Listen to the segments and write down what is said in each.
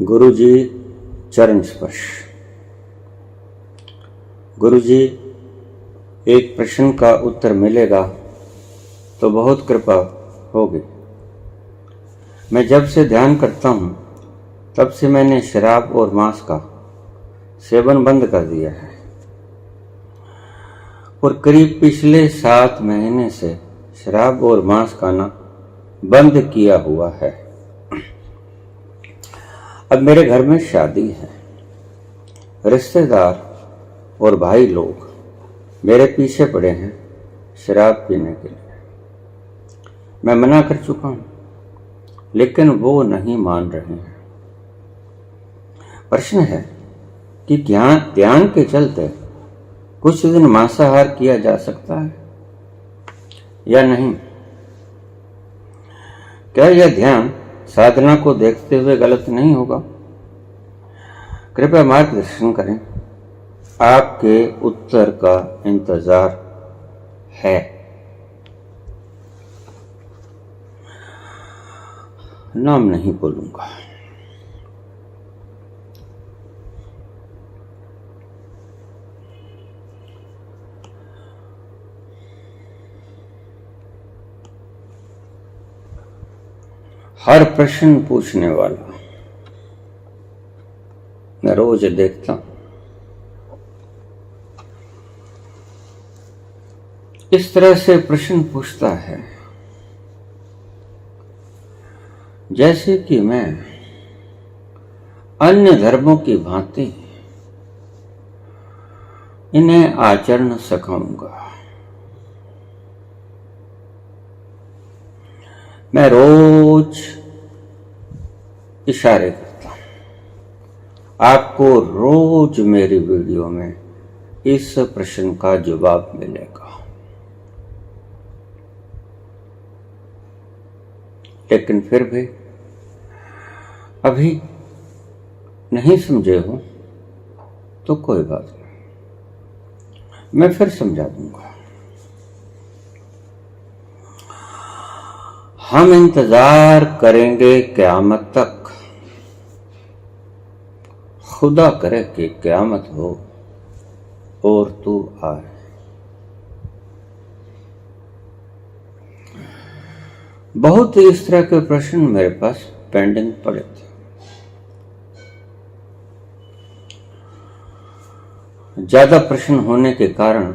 गुरुजी चरण स्पर्श। गुरुजी, एक प्रश्न का उत्तर मिलेगा तो बहुत कृपा होगी। मैं जब से ध्यान करता हूँ तब से मैंने शराब और मांस का सेवन बंद कर दिया है और करीब पिछले 7 महीने से शराब और मांस खाना बंद किया हुआ है। अब मेरे घर में शादी है। रिश्तेदार और भाई लोग मेरे पीछे पड़े हैं शराब पीने के लिए। मैं मना कर चुका हूं, लेकिन वो नहीं मान रहे हैं। प्रश्न है कि ध्यान के चलते कुछ दिन मांसाहार किया जा सकता है या नहीं? क्या यह ध्यान साधना को देखते हुए गलत नहीं होगा? कृपया मार्गदर्शन करें। आपके उत्तर का इंतजार है। नाम नहीं बोलूंगा। हर प्रश्न पूछने वाला मैं रोज देखता हूं। इस तरह से प्रश्न पूछता है जैसे कि मैं अन्य धर्मों की भांति इन्हें आचरण सिखाऊंगा। मैं रोज इशारे करता हूं। आपको रोज मेरी वीडियो में इस प्रश्न का जवाब मिलेगा, लेकिन फिर भी अभी नहीं समझे हो तो कोई बात नहीं, मैं फिर समझा दूंगा। हम इंतजार करेंगे क़यामत तक। खुदा करे कि क़यामत हो और तू आए। बहुत इस तरह के प्रश्न मेरे पास पेंडिंग पड़े थे। ज्यादा प्रश्न होने के कारण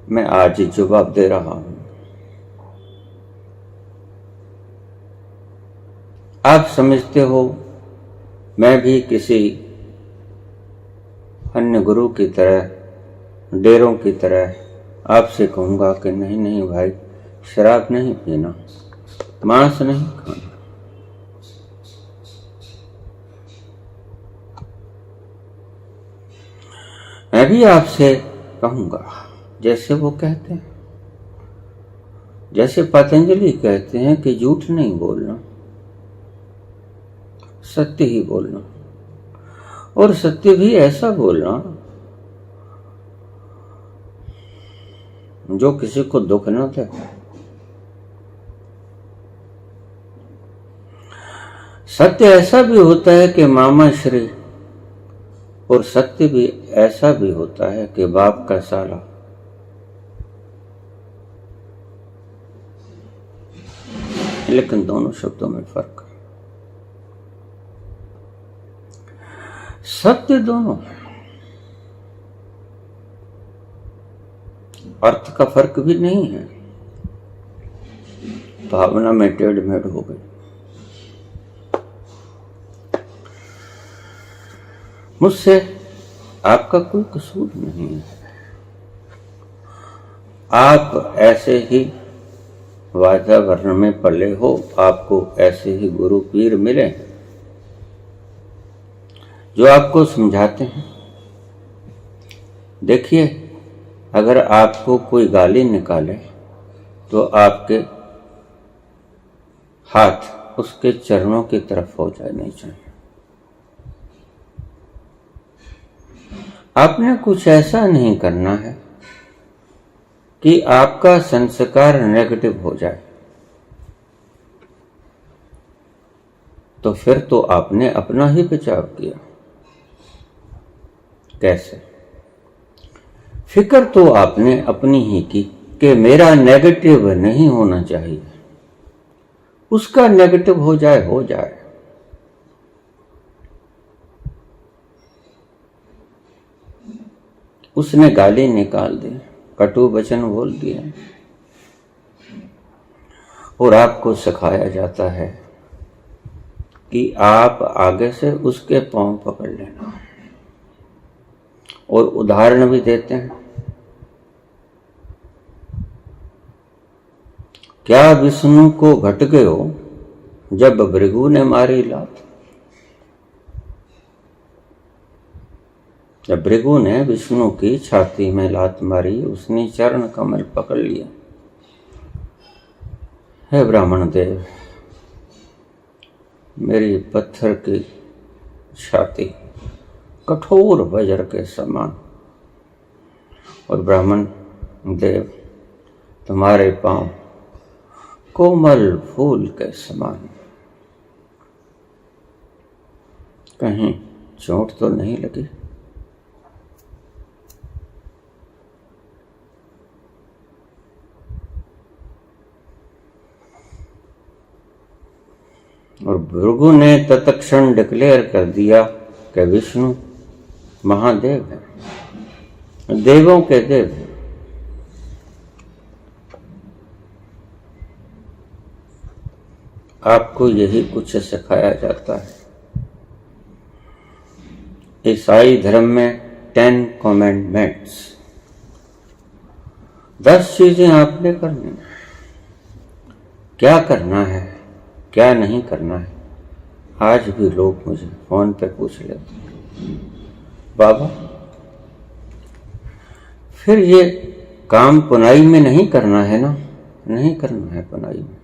मैं आज जवाब दे रहा हूं। आप समझते हो मैं भी किसी अन्य गुरु की तरह, डेरों की तरह आपसे कहूंगा कि नहीं नहीं भाई, शराब नहीं पीना, मांस नहीं खाना। मैं भी आपसे कहूंगा जैसे वो कहते हैं, जैसे पतंजलि कहते हैं कि झूठ नहीं बोलना, सत्य ही बोलना, और सत्य भी ऐसा बोलना जो किसी को दुख न दे। सत्य ऐसा भी होता है कि मामा श्री, और सत्य भी ऐसा भी होता है कि बाप का साला। लेकिन दोनों शब्दों में फर्क है। सत्य दोनों, अर्थ का फर्क भी नहीं है। भावना में टेढ़ मेढ़ हो गई। मुझसे आपका कोई कसूर नहीं है। आप ऐसे ही वातावरण में पले हो, आपको ऐसे ही गुरु पीर मिले हैं जो आपको समझाते हैं। देखिए, अगर आपको कोई गाली निकाले तो आपके हाथ उसके चरणों की तरफ हो जाने चाहिए। आपने कुछ ऐसा नहीं करना है कि आपका संस्कार नेगेटिव हो जाए। तो फिर तो आपने अपना ही बचाव किया। कैसे? फिक्र तो आपने अपनी ही की कि मेरा नेगेटिव नहीं होना चाहिए, उसका नेगेटिव हो जाए हो जाए। उसने गाली निकाल दी, कटु वचन बोल दिया, और आपको सिखाया जाता है कि आप आगे से उसके पांव पकड़ लेना, और उदाहरण भी देते हैं। क्या विष्णु को घट गए हो जब भृगु ने मारी लात? जब भृगु ने विष्णु की छाती में लात मारी, उसने चरण कमल पकड़ लिया। हे ब्राह्मण देव, मेरी पत्थर की छाती कठोर वज्र के समान, और ब्राह्मण देव तुम्हारे पांव कोमल फूल के समान। कहीं चोट तो नहीं लगी? और भृगु ने तत्क्षण डिक्लेयर कर दिया कि विष्णु महादेव है, देवों के देव है। आपको यही कुछ सिखाया जाता है। ईसाई धर्म में 10 कमेंडमेंट्स, 10 चीजें आपने करनी। क्या करना है, क्या नहीं करना है, आज भी लोग मुझे फोन पे पूछ लेते हैं, बाबा फिर ये काम पुनाई में नहीं करना है ना? नहीं करना है पुनाई में,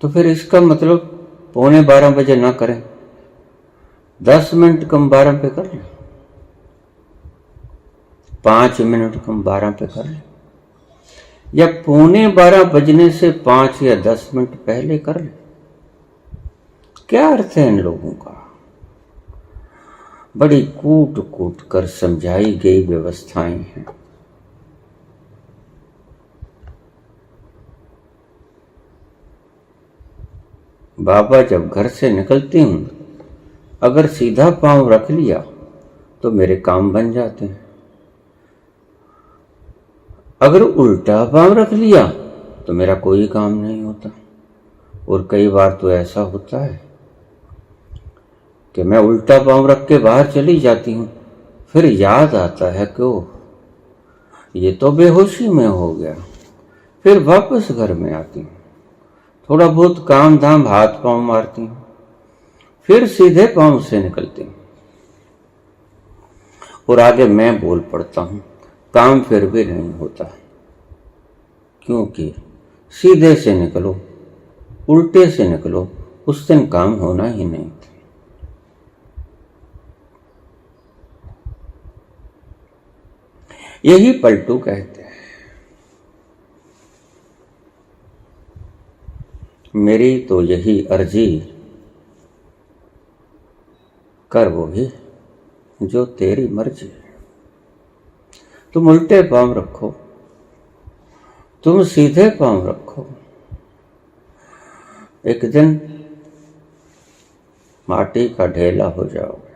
तो फिर इसका मतलब 11:45 ना करें, 10 मिनट कम 12 पे कर लें, 5 मिनट कम 12 पे कर लें, या 11:45 बजने से 5 या 10 मिनट पहले कर लें। क्या अर्थ है इन लोगों का? बड़ी कूट कूट कर समझाई गई व्यवस्थाएं हैं। बाबा जब घर से निकलती हूं, अगर सीधा पांव रख लिया तो मेरे काम बन जाते हैं, अगर उल्टा पांव रख लिया तो मेरा कोई काम नहीं होता। और कई बार तो ऐसा होता है कि मैं उल्टा पांव रख के बाहर चली जाती हूं, फिर याद आता है कि ओह ये तो बेहोशी में हो गया। फिर वापस घर में आती हूं, थोड़ा बहुत काम धाम हाथ पांव मारती हूं, फिर सीधे पांव से निकलती हूं, और आगे मैं बोल पड़ता हूं, काम फिर भी नहीं होता, क्योंकि सीधे से निकलो उल्टे से निकलो, उस दिन काम होना ही नहीं था। यही पलटू कहते हैं। मेरी तो यही अर्जी, कर वो भी जो तेरी मर्जी है। तुम उल्टे पांव रखो, तुम सीधे पांव रखो, एक दिन माटी का ढेला हो जाओगे।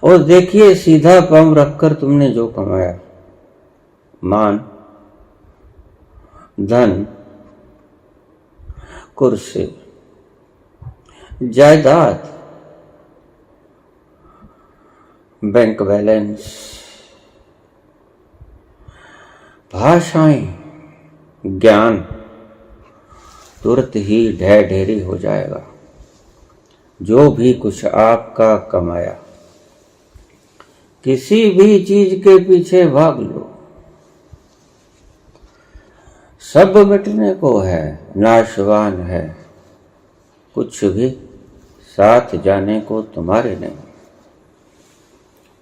और देखिए, सीधा पांव रखकर तुमने जो कमाया, मान, धन, कुर्सी, जायदाद, बैंक बैलेंस, भाषाएं, ज्ञान तुरंत ही ढेर ढेरी हो जाएगा। जो भी कुछ आपका कमाया, किसी भी चीज के पीछे भाग लो, सब मिटने को है, नाशवान है, कुछ भी साथ जाने को तुम्हारे नहीं।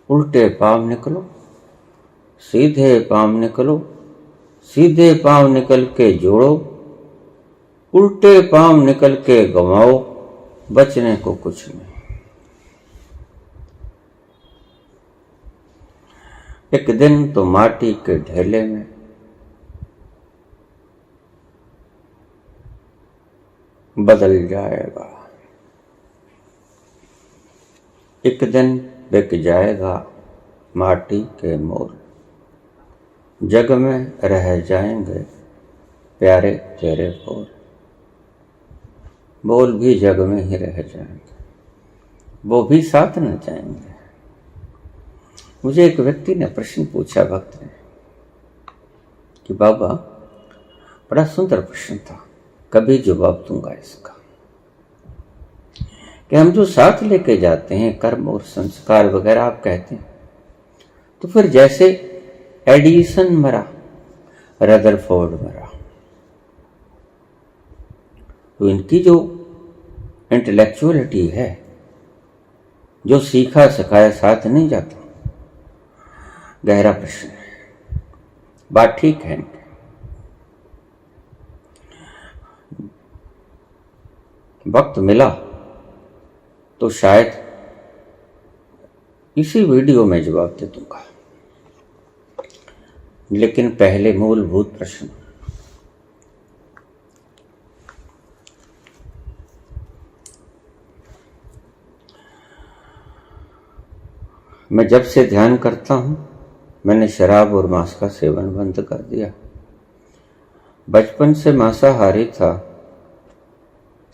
उल्टे पांव निकलो, सीधे पांव निकलो, सीधे पांव निकल के जोड़ो, उल्टे पांव निकल के गंवाओ, बचने को कुछ नहीं। एक दिन तो माटी के ढेले में बदल जाएगा, एक दिन बिक जाएगा माटी के मोल, जग में रह जाएंगे प्यारे तेरे बोल, बोल भी जग में ही रह जाएंगे, वो भी साथ न जाएंगे। मुझे एक व्यक्ति ने प्रश्न पूछा, भक्त ने, कि बाबा बड़ा सुंदर प्रश्न था, कभी जवाब दूंगा इसका, कि हम जो साथ लेके जाते हैं कर्म और संस्कार वगैरह आप कहते हैं, तो फिर जैसे एडिसन मरा, रदरफोर्ड मरा, तो इनकी जो इंटेलेक्चुअलिटी है, जो सीखा सिखाया साथ नहीं जाता। गहरा प्रश्न है, बात ठीक है। वक्त मिला तो शायद इसी वीडियो में जवाब दे दूंगा, लेकिन पहले मूलभूत प्रश्न। मैं जब से ध्यान करता हूं, मैंने शराब और मांस का सेवन बंद कर दिया। बचपन से मांसाहारी था,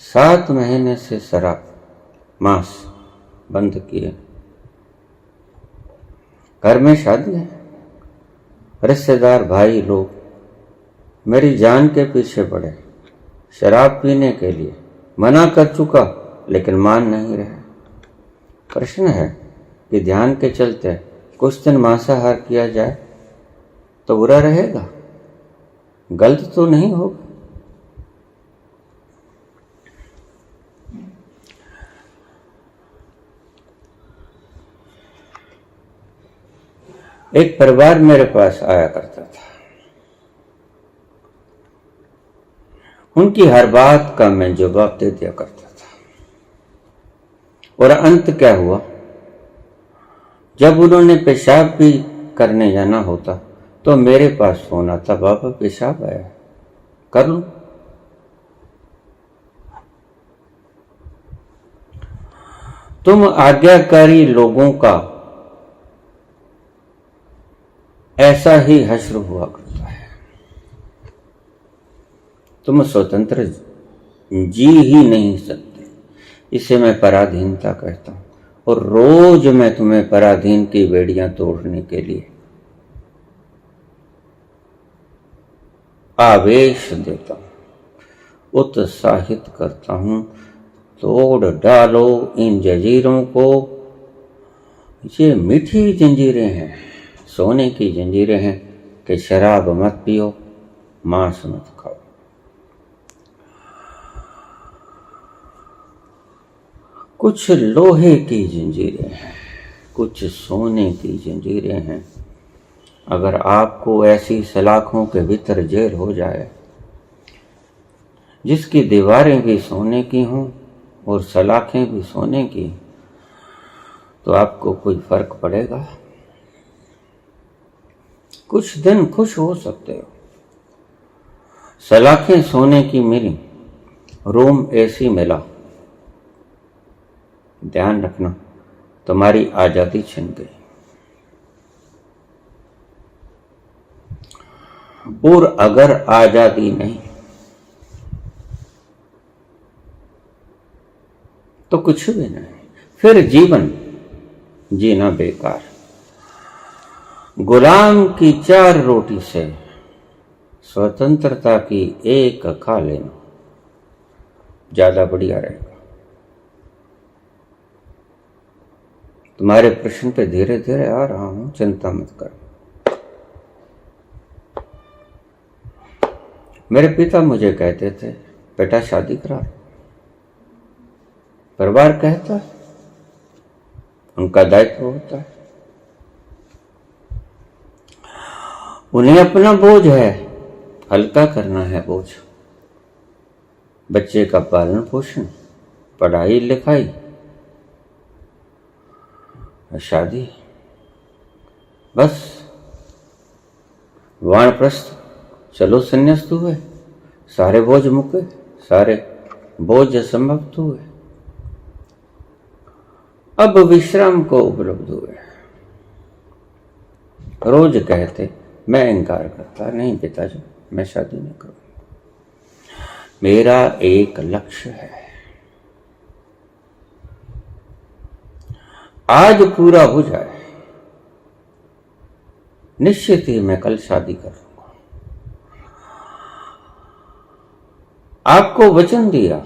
7 महीने से शराब मांस बंद किए। घर में शादी है, रिश्तेदार भाई लोग मेरी जान के पीछे पड़े शराब पीने के लिए। मना कर चुका लेकिन मान नहीं रहे। प्रश्न है कि ध्यान के चलते कुछ दिन मांसाहार किया जाए तो बुरा रहेगा, गलत तो नहीं होगा। एक परिवार मेरे पास आया करता था, उनकी हर बात का मैं जवाब दे दिया करता था, और अंत क्या हुआ, जब उन्होंने पेशाब भी करने जाना होता तो मेरे पास फोन आता, बाबा पेशाब आया, कर लूं। तुम आज्ञाकारी लोगों का ऐसा ही हश्र हुआ करता है। तुम स्वतंत्र जी ही नहीं सकते, इसे मैं पराधीनता कहता हूं, और रोज मैं तुम्हें पराधीन की बेड़ियां तोड़ने के लिए आवेश देता हूं, उत्साहित करता हूं, तोड़ डालो इन जंजीरों को। ये मीठी जंजीरें हैं, सोने की जंजीरें हैं कि शराब मत पियो, मांस मत खाओ। कुछ लोहे की जंजीरें हैं, कुछ सोने की जंजीरें हैं। अगर आपको ऐसी सलाखों के भीतर जेल हो जाए जिसकी दीवारें भी सोने की हों और सलाखें भी सोने की, तो आपको कोई फर्क पड़ेगा? कुछ दिन खुश हो सकते हो, सलाखें सोने की मिली, रूम एसी मिला, ध्यान रखना तुम्हारी आजादी छिन गई। और अगर आजादी नहीं तो कुछ भी नहीं, फिर जीवन जीना बेकार। गुलाम की 4 रोटी से स्वतंत्रता की 1 खा लेना ज्यादा बढ़िया रहेगा। तुम्हारे प्रश्न पे धीरे धीरे आ रहा हूं, चिंता मत कर। मेरे पिता मुझे कहते थे, बेटा शादी करा। परिवार कहता है, उनका दायित्व होता है, उन्हें अपना बोझ है, हल्का करना है बोझ। बच्चे का पालन पोषण, पढ़ाई लिखाई, शादी, बस वानप्रस्थ, चलो संन्यास्त हुए, सारे बोझ मुके, सारे बोझ समाप्त हुए, अब विश्राम को उपलब्ध हुए। रोज कहते, मैं इनकार करता, नहीं पिताजी मैं शादी नहीं करूंगा, मेरा एक लक्ष्य है, आज पूरा हो जाए, निश्चित ही मैं कल शादी करूंगा। आपको वचन दिया,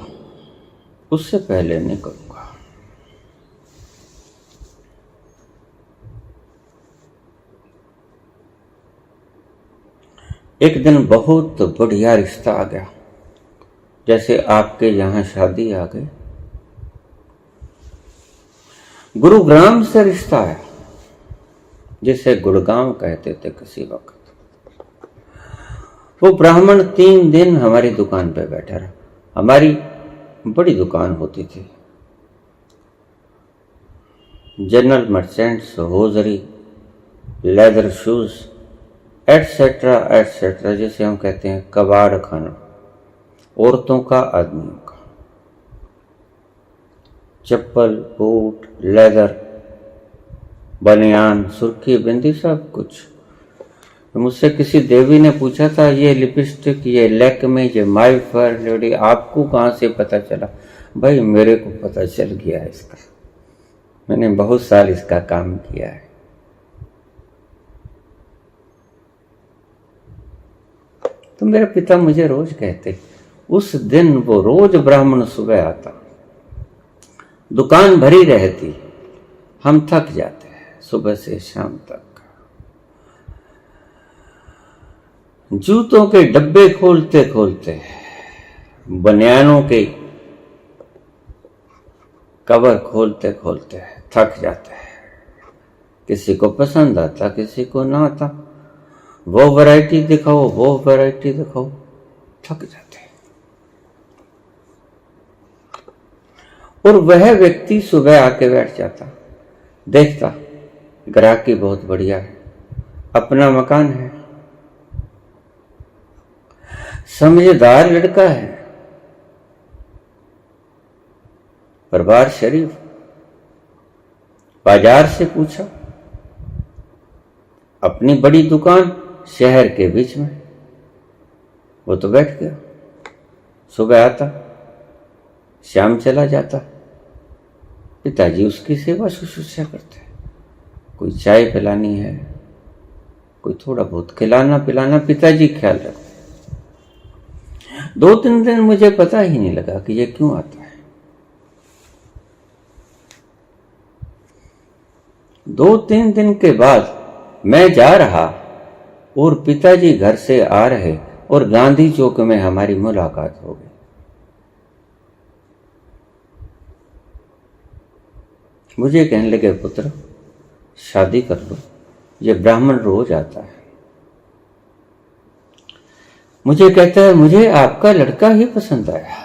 उससे पहले नहीं करूंगा। एक दिन बहुत बढ़िया रिश्ता आ गया, जैसे आपके यहां शादी आ गई। गुरुग्राम से रिश्ता आया, जिसे गुड़गांव कहते थे किसी वक्त। वो ब्राह्मण 3 दिन हमारी दुकान पे बैठा रहा। हमारी बड़ी दुकान होती थी, general merchants, hosiery, leather shoes, etcetera etcetera, जिसे हम कहते हैं कबाड़ खाना, औरतों का, आदमियों का, चप्पल, बूट, लेदर, बनियान, सुर्खी, बिंदी, सब कुछ। मुझसे किसी देवी ने पूछा था, ये लिपस्टिक, ये लैक्मे, ये माय फेयर लेडी आपको कहां से पता चला? भाई मेरे को पता चल गया है इसका, मैंने बहुत साल इसका काम किया है। तो मेरे पिता मुझे रोज कहते, उस दिन वो रोज ब्राह्मण सुबह आता, दुकान भरी रहती, हम थक जाते हैं सुबह से शाम तक। जूतों के डब्बे खोलते खोलते, बनियानों के कवर खोलते खोलते थक जाते हैं। किसी को पसंद आता, किसी को ना आता, वो वैरायटी दिखाओ, वो वैरायटी दिखाओ, थक जाते हैं। और वह व्यक्ति सुबह आके बैठ जाता, देखता ग्राहकी बहुत बढ़िया है, अपना मकान है, समझदार लड़का है, परिवार शरीफ। बाजार से पूछा, अपनी बड़ी दुकान शहर के बीच में, वो तो बैठ गया, सुबह आता, शाम चला जाता। पिताजी उसकी सेवा शुश्रूषा करते, कोई चाय पिलानी है, कोई थोड़ा बहुत खिलाना पिलाना, पिताजी ख्याल रखते। 2-3 दिन मुझे पता ही नहीं लगा कि ये क्यों आता है। 2-3 दिन के बाद मैं जा रहा और पिताजी घर से आ रहे और गांधी चौक में हमारी मुलाकात हो गई। मुझे कहने लगे, पुत्र शादी कर लो, ये ब्राह्मण रोज आता है। मुझे कहता है, मुझे आपका लड़का ही पसंद आया,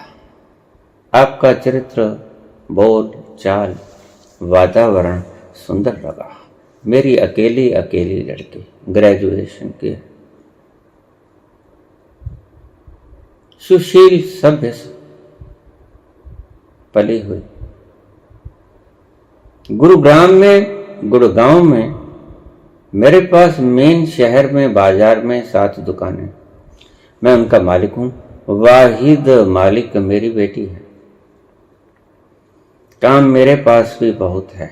आपका चरित्र, बोल चाल, वातावरण सुंदर लगा। मेरी अकेली अकेली लड़की, ग्रेजुएशन की, सुशील सभ्य पली हुई, गुड़गांव में मेरे पास मेन शहर में बाजार में 7 दुकानें, मैं उनका मालिक हूं, वाहिद मालिक मेरी बेटी है। काम मेरे पास भी बहुत है,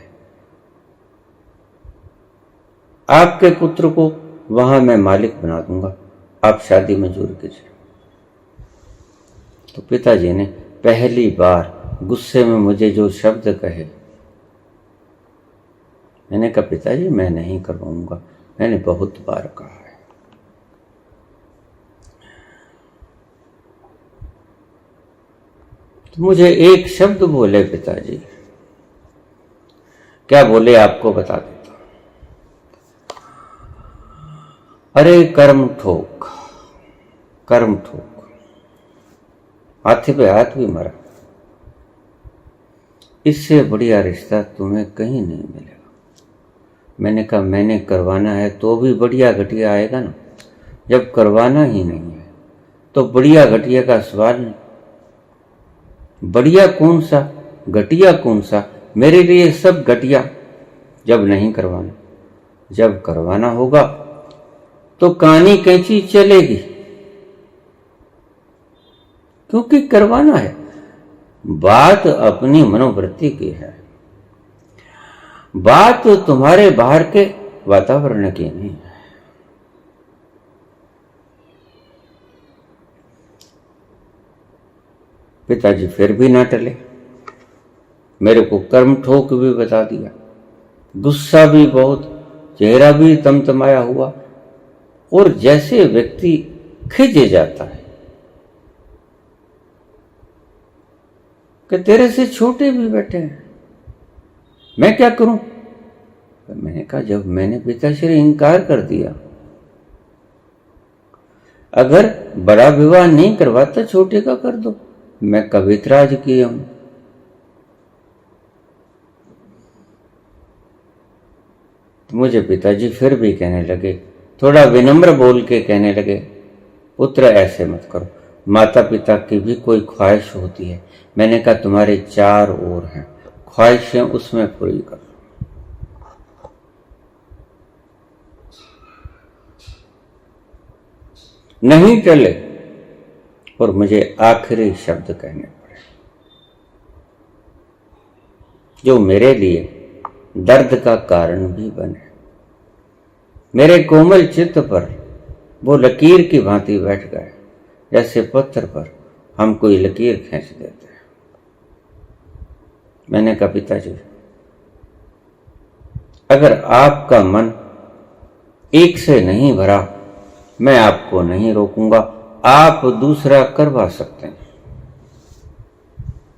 आपके पुत्र को वहां मैं मालिक बना दूंगा, आप शादी मंजूर कीजिए। तो पिताजी ने पहली बार गुस्से में मुझे जो शब्द कहे, मैंने कहा, पिताजी मैं नहीं करवाऊंगा, मैंने बहुत बार कहा है। तो मुझे एक शब्द बोले पिताजी, क्या बोले आपको बता देता। अरे कर्म ठोक, कर्म ठोक, हाथी पे हाथ भी मरा। इससे बढ़िया रिश्ता तुम्हें कहीं नहीं मिलेगा। मैंने कहा मैंने करवाना है तो भी बढ़िया घटिया आएगा ना, जब करवाना ही नहीं है तो बढ़िया घटिया का सवाल नहीं। बढ़िया कौन सा घटिया कौन सा, मेरे लिए सब घटिया जब नहीं करवाना। जब करवाना होगा तो कानी कैंची चलेगी, क्योंकि करवाना है। बात अपनी मनोवृत्ति की है, बात तुम्हारे बाहर के वातावरण की नहीं है। पिताजी फिर भी ना टले, मेरे को कर्म ठोक भी बता दिया, गुस्सा भी बहुत, चेहरा भी तमतमाया हुआ, और जैसे व्यक्ति खिंच जाता है कि तेरे से छोटे भी बैठे हैं, मैं क्या करूं। मैंने कहा जब मैंने पिताश्री इनकार कर दिया, अगर बड़ा विवाह नहीं करवाता छोटे का कर दो, मैं कब इतराज किया हूं। तो मुझे पिताजी फिर भी कहने लगे, थोड़ा विनम्र बोल के कहने लगे, पुत्र ऐसे मत करो, माता पिता की भी कोई ख्वाहिश होती है। मैंने कहा तुम्हारे 4 और हैं, ख्वाहिशें उसमें पूरी कर लो। नहीं टले, और मुझे आखिरी शब्द कहने पड़े जो मेरे लिए दर्द का कारण भी बने। मेरे कोमल चित्त पर वो लकीर की भांति बैठ गए, जैसे पत्थर पर हम कोई लकीर खींच देते हैं। मैंने कहा पिताजी, अगर आपका मन एक से नहीं भरा, मैं आपको नहीं रोकूंगा, आप दूसरा करवा सकते हैं।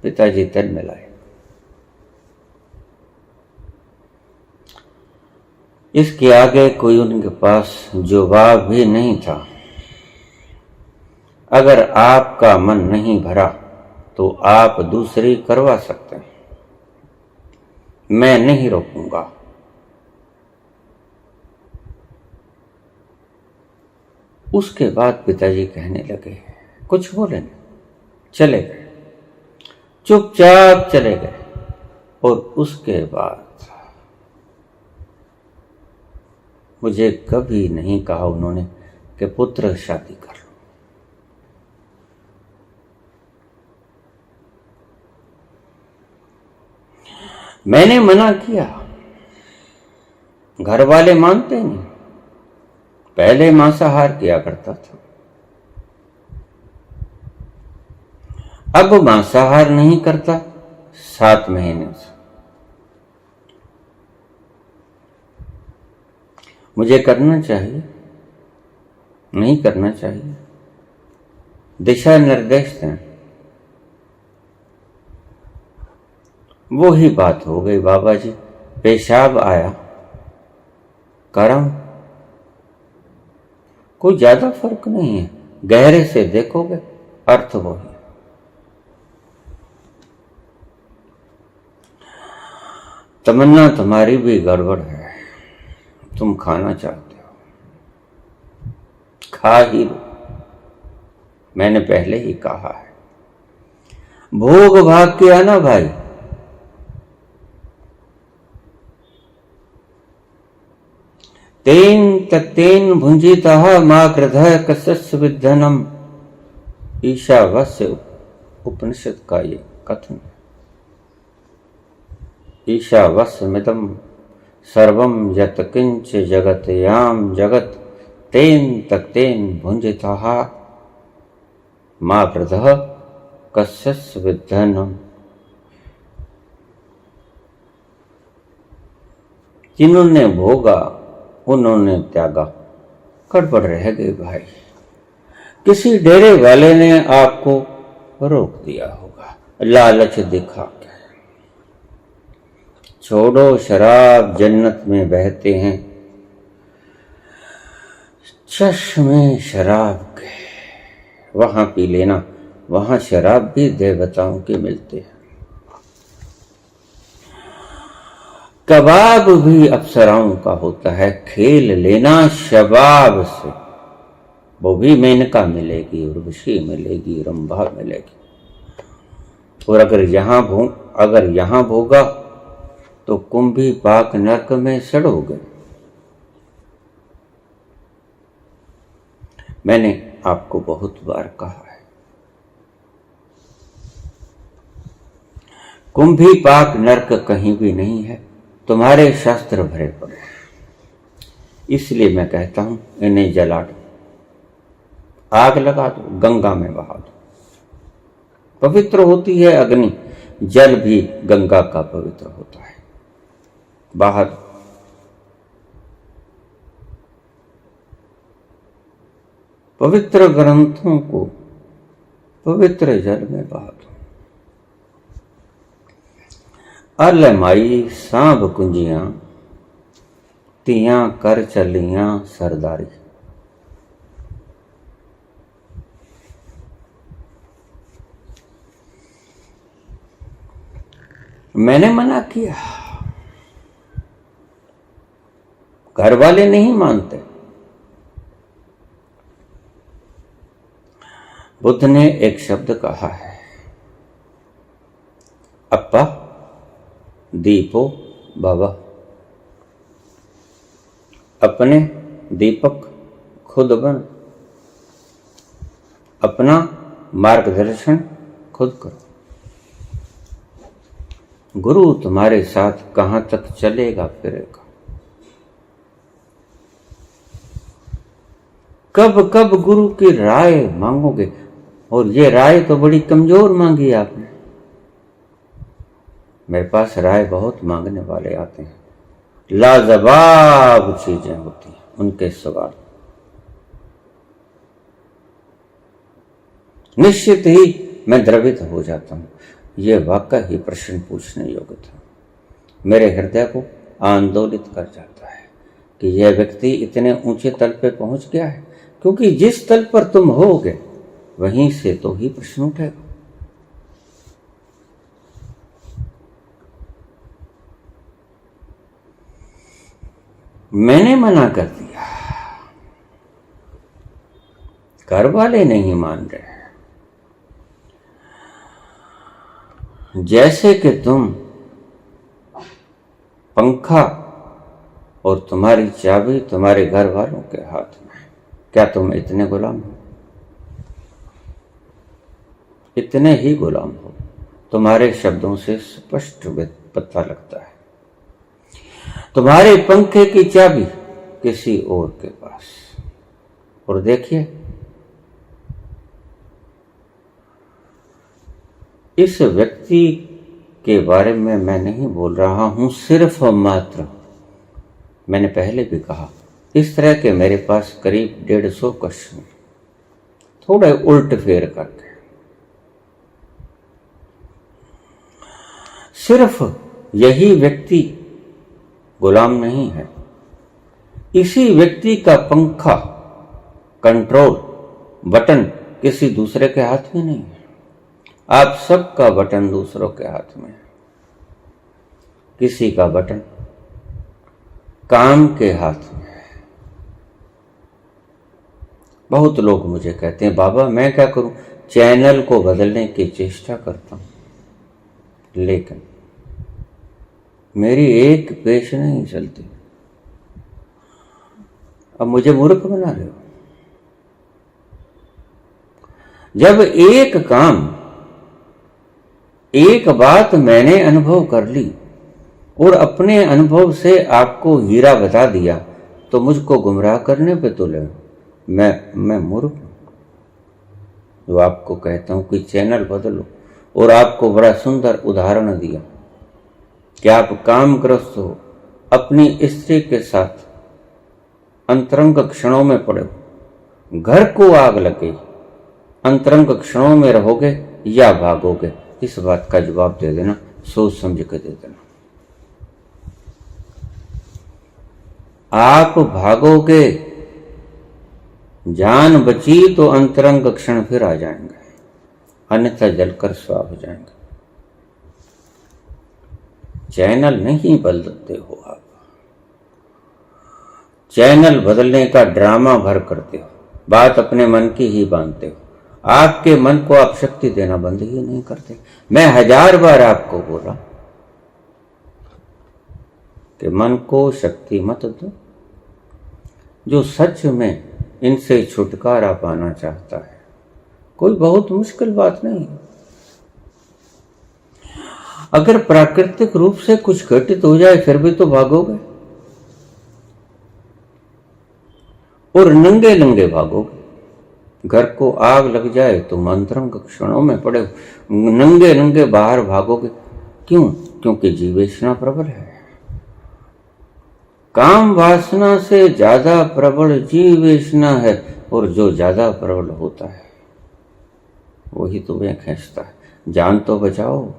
पिताजी तन मिलाए। इसके आगे कोई उनके पास जवाब भी नहीं था। अगर आपका मन नहीं भरा तो आप दूसरी करवा सकते हैं, मैं नहीं रोकूंगा। उसके बाद पिताजी कहने लगे, कुछ बोले नहीं, चले गए, चुपचाप चले गए। और उसके बाद मुझे कभी नहीं कहा उन्होंने कि पुत्र शादी कर लो। मैंने मना किया, घर वाले मानते नहीं। पहले मांसाहार किया करता था, अब मांसाहार नहीं करता 7 महीने से। मुझे करना चाहिए, नहीं करना चाहिए, दिशा निर्देश दें। वो ही बात हो गई बाबा जी, पेशाब आया, कर्म, कोई ज्यादा फर्क नहीं है, गहरे से देखोगे अर्थ वो है। तमन्ना तुम्हारी भी गड़बड़ है, तुम खाना चाहते हो, खा ही लो, मैंने पहले ही कहा है। भोग भाग के आना भाई, तेन तत्तेन भुंजितः मां कृधः कस्य विद्धनम, ईशावास्य उपनिषद का ये कथन। ईशावास्यमिदं सर्वं यत् किंच जगत्याम जगत तेन तत्तेन भुंजितः मां कृधः कस्य विद्धनम। जिन्होंने भोगा उन्होंने त्यागा, गड़बड़ रह गई भाई। किसी डेरे वाले ने आपको रोक दिया होगा, लालच दिखा के। छोड़ो शराब, जन्नत में बहते हैं चश्मे शराब के, वहां पी लेना, वहां शराब भी देवताओं के मिलते हैं, कबाब भी अप्सराओं का होता है। खेल लेना शबाब से, वो भी मेनका मिलेगी, उर्वशी मिलेगी, रंभा मिलेगी। और अगर यहाँ भोगा तो कुंभी पाक नरक में सड़ोगे। मैंने आपको बहुत बार कहा है, कुंभी पाक नरक कहीं भी नहीं है, तुम्हारे शास्त्र भरे पड़े। इसलिए मैं कहता हूं इन्हें जला दो, आग लगा दो, गंगा में बहा दो। पवित्र होती है अग्नि, जल भी गंगा का पवित्र होता है, बहा दो। पवित्र ग्रंथों को पवित्र जल में बहा दो। अलमाई सांभ कुंजियां, तियां कर चलियां सरदारी। मैंने मना किया, घर वाले नहीं मानते। बुद्ध ने एक शब्द कहा है, अप्पा दीपो बाबा। अपने दीपक खुद बन, अपना मार्गदर्शन खुद करो। गुरु तुम्हारे साथ कहां तक चलेगा फिरेगा। कब कब गुरु की राय मांगोगे, और ये राय तो बड़ी कमजोर मांगी आपने। मेरे पास राय बहुत मांगने वाले आते हैं, लाजवाब चीजें होती हैं उनके सवाल, निश्चित ही मैं द्रवित हो जाता हूं। ये वाकई ही प्रश्न पूछने योग्य था, मेरे हृदय को आंदोलित कर जाता है कि यह व्यक्ति इतने ऊंचे तल पे पहुंच गया है, क्योंकि जिस तल पर तुम होगे वहीं से तो ही प्रश्न उठेगा। मैंने मना कर दिया, घर वाले नहीं मान रहे। जैसे कि तुम पंखा और तुम्हारी चाबी तुम्हारे घर वालों के हाथ में, क्या तुम इतने गुलाम हो? इतने ही गुलाम हो, तुम्हारे शब्दों से स्पष्ट पता लगता है। तुम्हारे पंखे की चाबी किसी और के पास। और देखिए, इस व्यक्ति के बारे में मैं नहीं बोल रहा हूं सिर्फ मात्र, मैंने पहले भी कहा, इस तरह के मेरे पास करीब 150 क्वेश्चन, थोड़े उल्ट फेर करके। सिर्फ यही व्यक्ति गुलाम नहीं है, इसी व्यक्ति का पंखा, कंट्रोल बटन किसी दूसरे के हाथ में नहीं है। आप सबका बटन दूसरों के हाथ में है। किसी का बटन काम के हाथ में है। बहुत लोग मुझे कहते हैं, बाबा मैं क्या करूं? चैनल को बदलने की चेष्टा करता हूं, लेकिन मेरी एक पेश नहीं चलती। अब मुझे मूर्ख बना रहे हो। जब एक काम, एक बात मैंने अनुभव कर ली और अपने अनुभव से आपको हीरा बता दिया, तो मुझको गुमराह करने पे तुले। मैं मूर्ख हूं जो आपको कहता हूं कि चैनल बदलो, और आपको बड़ा सुंदर उदाहरण दिया कि आप कामग्रस्त हो, अपनी स्त्री के साथ अंतरंग क्षणों में पड़े हो, घर को आग लगे, अंतरंग क्षणों में रहोगे या भागोगे? इस बात का जवाब दे देना, सोच समझ के दे देना। आप भागोगे, जान बची तो अंतरंग क्षण फिर आ जाएंगे। अन्यथा जलकर स्वाह हो जाएंगे। चैनल नहीं बदलते हो आप, चैनल बदलने का ड्रामा भर करते हो, बात अपने मन की ही बांधते हो। आपके मन को आप शक्ति देना बंद ही नहीं करते। मैं 1000 बार आपको बोला कि मन को शक्ति मत दो। जो सच में इनसे छुटकारा पाना चाहता है, कोई बहुत मुश्किल बात नहीं। अगर प्राकृतिक रूप से कुछ घटित हो जाए फिर भी तो भागोगे, और नंगे नंगे भागोगे। घर को आग लग जाए तो मंत्रों के क्षणों में पड़े नंगे नंगे बाहर भागोगे। क्यों? क्योंकि जीवेशना प्रबल है। काम वासना से ज्यादा प्रबल जीवेशना है, और जो ज्यादा प्रबल होता है वही तुम्हें खींचता है। जान तो बचाओ,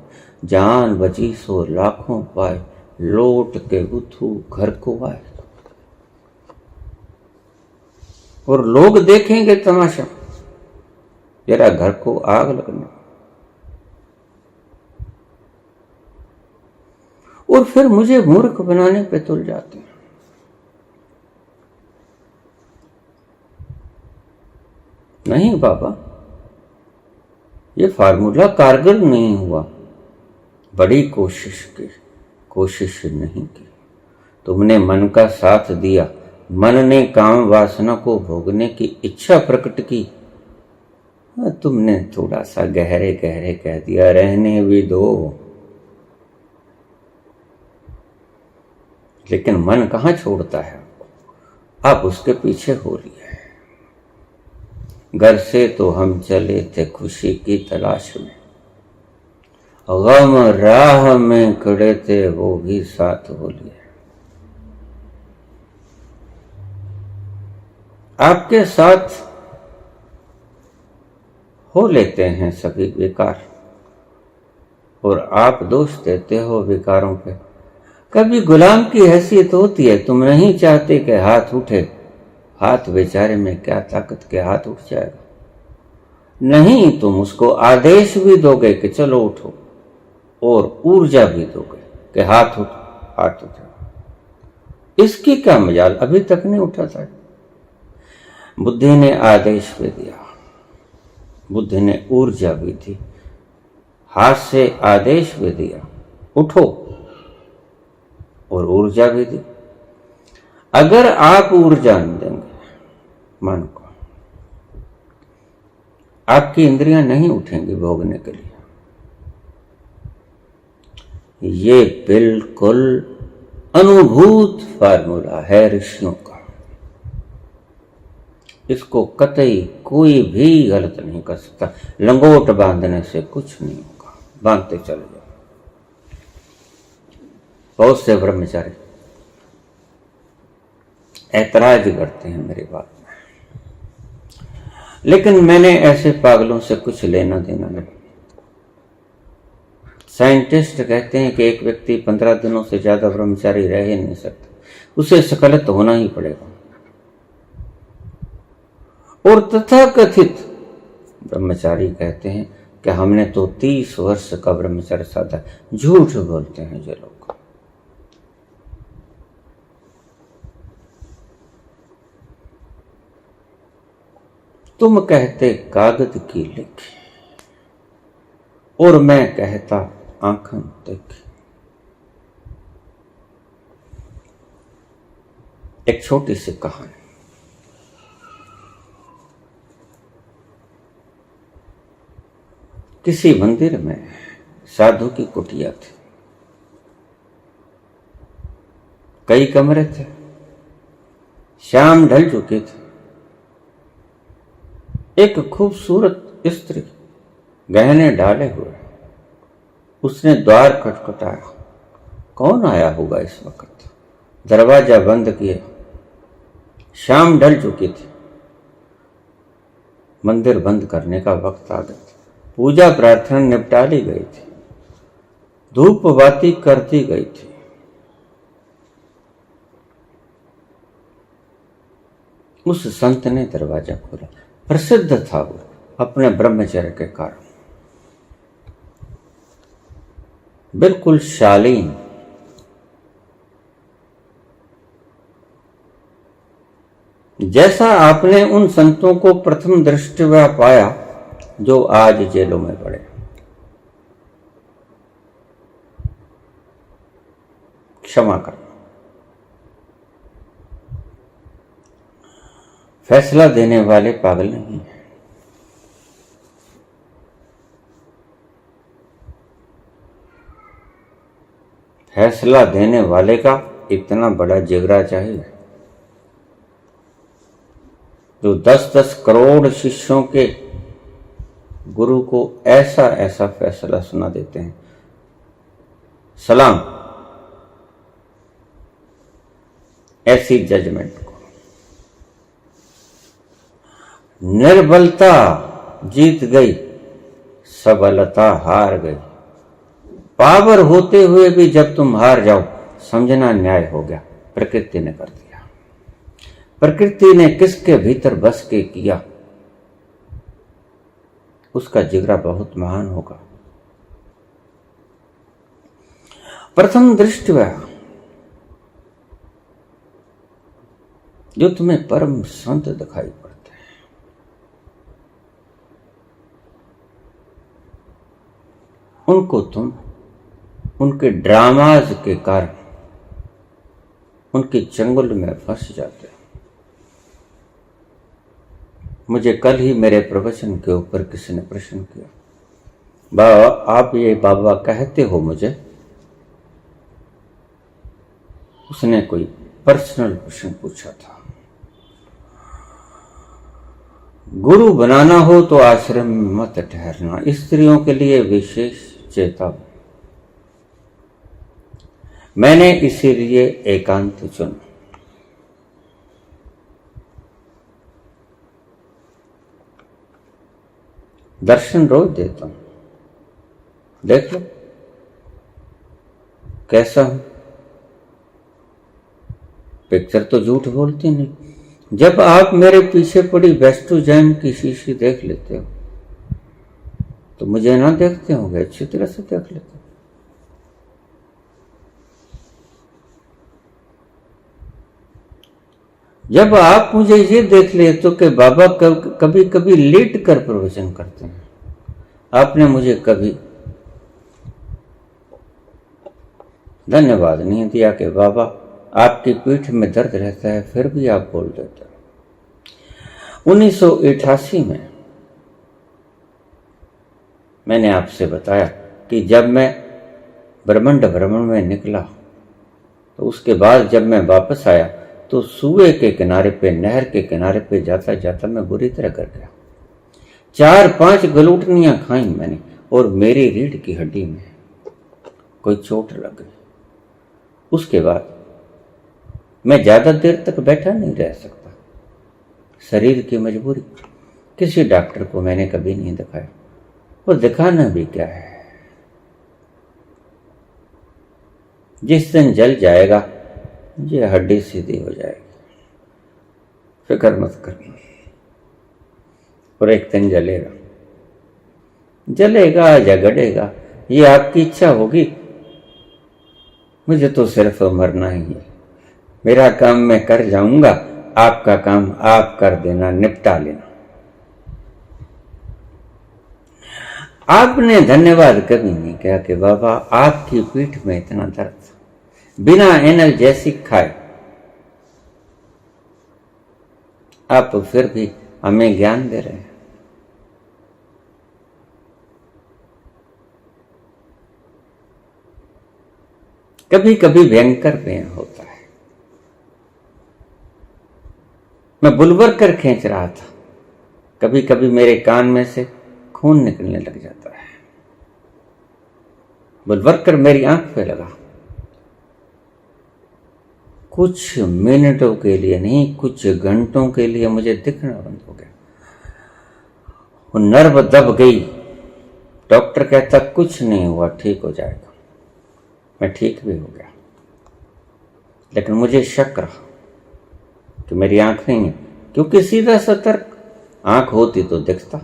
जान बची सो लाखों पाए, लौट के उठू घर को आए। और लोग देखेंगे तमाशा, जरा घर को आग लगने, और फिर मुझे मूर्ख बनाने पे तुल जाते हैं। नहीं बाबा, ये फार्मूला कारगर नहीं हुआ। बड़ी कोशिश की, कोशिश नहीं की। तुमने मन का साथ दिया, मन ने काम वासना को भोगने की इच्छा प्रकट की। तुमने थोड़ा सा गहरे गहरे कह दिया, रहने भी दो। लेकिन मन कहाँ छोड़ता है, आप उसके पीछे हो लिए। घर से तो हम चले थे खुशी की तलाश में, गम राह में खड़े थे वो भी साथ हो लिए। आपके साथ हो लेते हैं सभी विकार, और आप दोष देते हो विकारों पे। कभी गुलाम की हैसियत होती है, तुम नहीं चाहते कि हाथ उठे। हाथ बेचारे में क्या ताकत के हाथ उठ जाएगा। नहीं, तुम उसको आदेश भी दोगे कि चलो उठो, और ऊर्जा भी दोगे कि हाथ उठो, हाथ उठो। इसकी क्या मजाल, अभी तक नहीं उठा था। बुद्धि ने आदेश भी दिया, बुद्धि ने ऊर्जा भी दी, हाथ से आदेश भी दिया उठो, और ऊर्जा भी दी। अगर आप ऊर्जा नहीं देंगे मन को, आपकी इंद्रियां नहीं उठेंगी भोगने के लिए। ये बिल्कुल अनुभूत फार्मूला है ऋषियों का। इसको कतई कोई भी गलत नहीं कर सकता। लंगोट बांधने से कुछ नहीं होगा, बांधते चले जाओ। बहुत से ब्रह्मचारी ऐतराज करते हैं मेरी बात में, लेकिन मैंने ऐसे पागलों से कुछ लेना देना नहीं। साइंटिस्ट कहते हैं कि एक व्यक्ति 15 दिनों से ज्यादा ब्रह्मचारी रह ही नहीं सकता, उसे सकलत होना ही पड़ेगा। और तथाकथित ब्रह्मचारी कहते हैं कि हमने तो 30 वर्ष का ब्रह्मचर्य साधा। झूठ बोलते हैं ये लोग। तुम कहते कागज की लिखी, और मैं कहता आंखन देखी। एक छोटी सी कहानी। किसी मंदिर में साधु की कुटिया थी, कई कमरे थे, शाम ढल चुकी थी। एक खूबसूरत स्त्री गहने डाले हुए, उसने द्वार खटखटाया। कौन आया होगा इस वक्त? दरवाजा बंद किया। शाम ढल चुकी थी, मंदिर बंद करने का वक्त आ गया। पूजा प्रार्थना निपटा ली गई थी, धूप बाती कर दी गई थी। उस संत ने दरवाजा खोला। प्रसिद्ध था वो अपने ब्रह्मचर्य के कारण। बिल्कुल शालीन, जैसा आपने उन संतों को प्रथम दृष्टया पाया जो आज जेलों में पड़े। क्षमा करना, फैसला देने वाले पागल नहीं हैं। फैसला देने वाले का इतना बड़ा जिगरा चाहिए जो 10-10 करोड़ शिष्यों के गुरु को ऐसा ऐसा फैसला सुना देते हैं। सलाम ऐसी जजमेंट को। निर्बलता जीत गई, सबलता हार गई। पावर होते हुए भी जब तुम हार जाओ, समझना न्याय हो गया, प्रकृति ने कर दिया। प्रकृति ने किसके भीतर बस के किया, उसका जिगरा बहुत महान होगा। प्रथम दृष्टया जो तुम्हें परम संत दिखाई पड़ते हैं, उनको तुम उनके ड्रामाज के कारण उनके चंगुल में फंस जाते हो। मुझे कल ही मेरे प्रवचन के ऊपर किसी ने प्रश्न किया, बाबा आप ये बाबा कहते हो मुझे। उसने कोई पर्सनल प्रश्न पूछा था। गुरु बनाना हो तो आश्रम में मत ठहरना, स्त्रियों के लिए विशेष चेतावनी। मैंने इसीलिए एकांत चुना। दर्शन रोज देता हूं, देख लो कैसा हूं। पिक्चर तो झूठ बोलती नहीं। जब आप मेरे पीछे पड़ी वेस्टू जैम की शीशी देख लेते हो तो मुझे ना देखते होंगे, अच्छी तरह से देख लेते हो। जब आप मुझे ये देख ले तो कि बाबा कभी कभी लेट कर प्रवचन करते हैं, आपने मुझे कभी धन्यवाद नहीं दिया कि बाबा आपकी पीठ में दर्द रहता है फिर भी आप बोल देते हो। 1988 में मैंने आपसे बताया कि जब मैं ब्रह्मांड भ्रमण में निकला तो उसके बाद जब मैं वापस आया तो सुए के किनारे पे, नहर के किनारे पे जाता जाता मैं बुरी तरह कर गया। 4-5 गलूटनियां खाई मैंने और मेरी रीढ़ की हड्डी में कोई चोट लग गई। उसके बाद मैं ज्यादा देर तक बैठा नहीं रह सकता, शरीर की मजबूरी। किसी डॉक्टर को मैंने कभी नहीं दिखाया और दिखाना भी क्या है। जिस दिन जल जाएगा ये हड्डी सीधी हो जाएगी, फिक्र मत करना। और एक दिन जलेगा, जलेगा या गड़ेगा ये आपकी इच्छा होगी। मुझे तो सिर्फ मरना ही है। मेरा काम मैं कर जाऊंगा, आपका काम आप कर देना, निपटा लेना। आपने धन्यवाद कभी नहीं किया कि बाबा आपकी पीठ में इतना दर्द, बिना एनाल्जेसिक खाए आप फिर भी हमें ज्ञान दे रहे हैं। कभी कभी भयंकर पेन होता है। मैं बुलवर कर खींच रहा था, कभी कभी मेरे कान में से खून निकलने लग जाता है। बुलवर कर मेरी आंख पे लगा। कुछ मिनटों के लिए नहीं, कुछ घंटों के लिए मुझे दिखना बंद हो गया। वो नर्व दब गई। डॉक्टर कहता कुछ नहीं हुआ, ठीक हो जाएगा। मैं ठीक भी हो गया, लेकिन मुझे शक रहा कि मेरी आंख नहीं है, क्योंकि सीधा सतर्क आंख होती तो दिखता,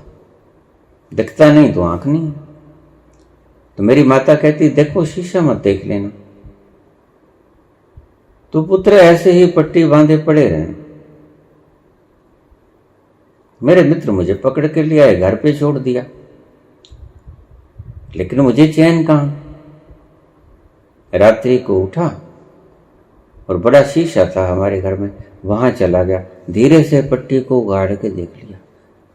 दिखता नहीं तो आंख नहीं है। तो मेरी माता कहती, देखो शीशा मत देख लेना। तो पुत्र ऐसे ही पट्टी बांधे पड़े रहे। मेरे मित्र मुझे पकड़ के ले आए, घर पे छोड़ दिया, लेकिन मुझे चैन कहां। रात्रि को उठा और बड़ा शीशा था हमारे घर में, वहां चला गया, धीरे से पट्टी को उगाड़ के देख लिया।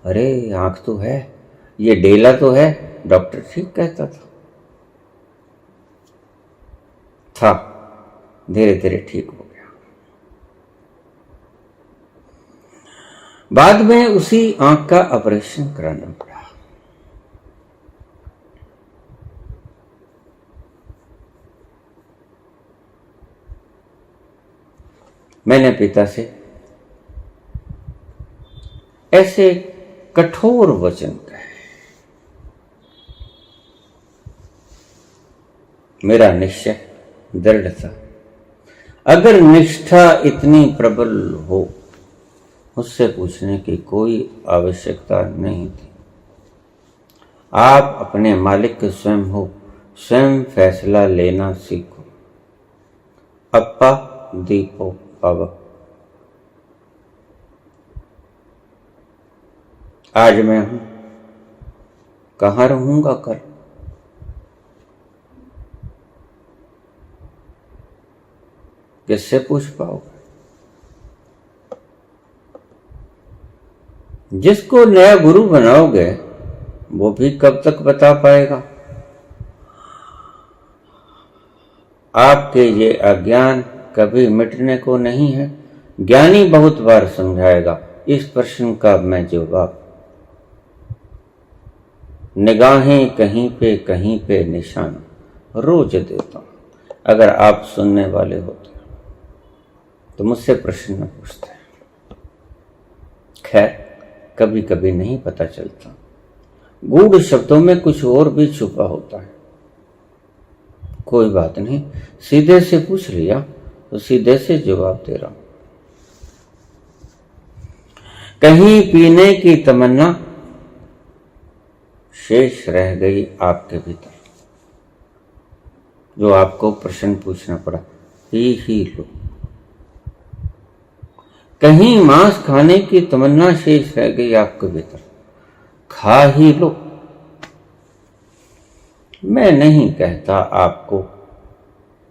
अरे आंख तो है, ये डेला तो है, डॉक्टर ठीक कहता था। धीरे धीरे ठीक हो गया। बाद में उसी आंख का ऑपरेशन कराना पड़ा। मैंने पिता से ऐसे कठोर वचन कहे। मेरा निश्चय दृढ़ था। अगर निष्ठा इतनी प्रबल हो, मुझसे पूछने की कोई आवश्यकता नहीं थी। आप अपने मालिक स्वयं हो, स्वयं फैसला लेना सीखो। अप्पा दीपो बाबा। आज मैं हूं, कहां रहूंगा कल? किससे पूछ पाओगे? जिसको नया गुरु बनाओगे वो भी कब तक बता पाएगा? आपके ये अज्ञान कभी मिटने को नहीं है। ज्ञानी बहुत बार समझाएगा। इस प्रश्न का मैं जवाब, निगाहें कहीं पे निशान रोज देता हूं। अगर आप सुनने वाले होते तो मुझसे प्रश्न न पूछते। खैर, कभी कभी नहीं पता चलता, गूढ़ शब्दों में कुछ और भी छुपा होता है। कोई बात नहीं, सीधे से पूछ लिया तो सीधे से जवाब दे रहा हूं। कहीं पीने की तमन्ना शेष रह गई आपके भीतर, जो आपको प्रश्न पूछना पड़ा, पी ही लो। कहीं मांस खाने की तमन्ना शेष रह गई आपके भीतर, खा ही लो। मैं नहीं कहता आपको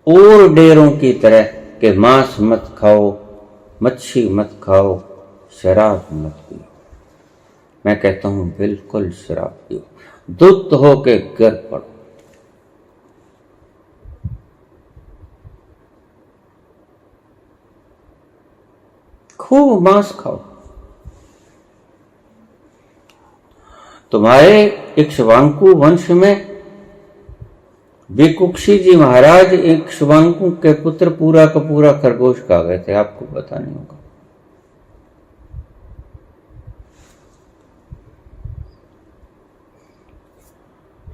और डेरों की तरह कि मांस मत खाओ, मच्छी मत खाओ, शराब मत पियो। मैं कहता हूं बिल्कुल शराब पियो, दुष्ट होके गिर पड़ो। खूब मांस खाओ। तुम्हारे इक्ष्वाकु वंश में विकुक्षी जी महाराज इक्ष्वाकु के पुत्र पूरा का पूरा खरगोश खा गए थे, आपको पता नहीं होगा।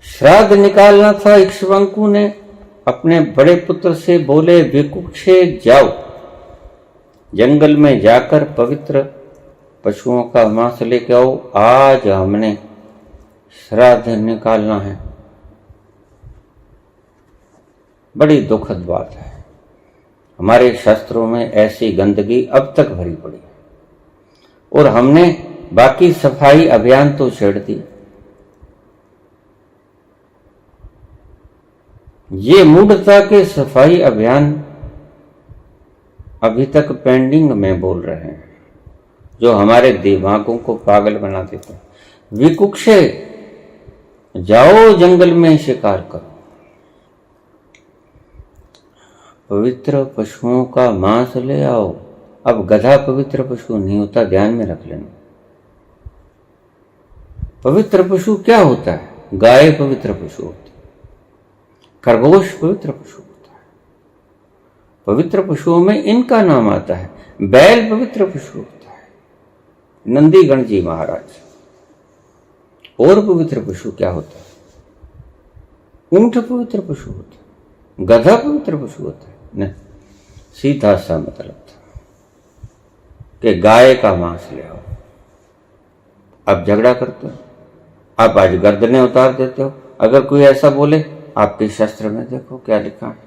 श्राद्ध निकालना था, इक्ष्वाकु ने अपने बड़े पुत्र से बोले, विकुक्षे जाओ, जंगल में जाकर पवित्र पशुओं का मांस लेके आओ, आज हमने श्राद्ध निकालना है। बड़ी दुखद बात है, हमारे शास्त्रों में ऐसी गंदगी अब तक भरी पड़ी है और हमने बाकी सफाई अभियान तो छेड़ दी। ये मूढ़ता के सफाई अभियान अभी तक पेंडिंग में बोल रहे हैं, जो हमारे दिमागों को पागल बना देते हैं। विकुक्षे जाओ, जंगल में शिकार करो, पवित्र पशुओं का मांस ले आओ। अब गधा पवित्र पशु नहीं होता, ध्यान में रख लेना। पवित्र पशु क्या होता है? गाय पवित्र पशु होती है, खरगोश पवित्र पशु होता है। पवित्र पशुओं में इनका नाम आता है। बैल पवित्र पशु होता है, नंदीगण जी महाराज। और पवित्र पशु क्या होता है? ऊंट पवित्र पशु होता है, गधा पवित्र पशु होता है। नहीं, सीधा सा मतलब था कि गाय का मांस ले आओ। अब झगड़ा करते हो, आप आज गर्दनें उतार देते हो। अगर कोई ऐसा बोले आपके शास्त्र में देखो क्या लिखा है।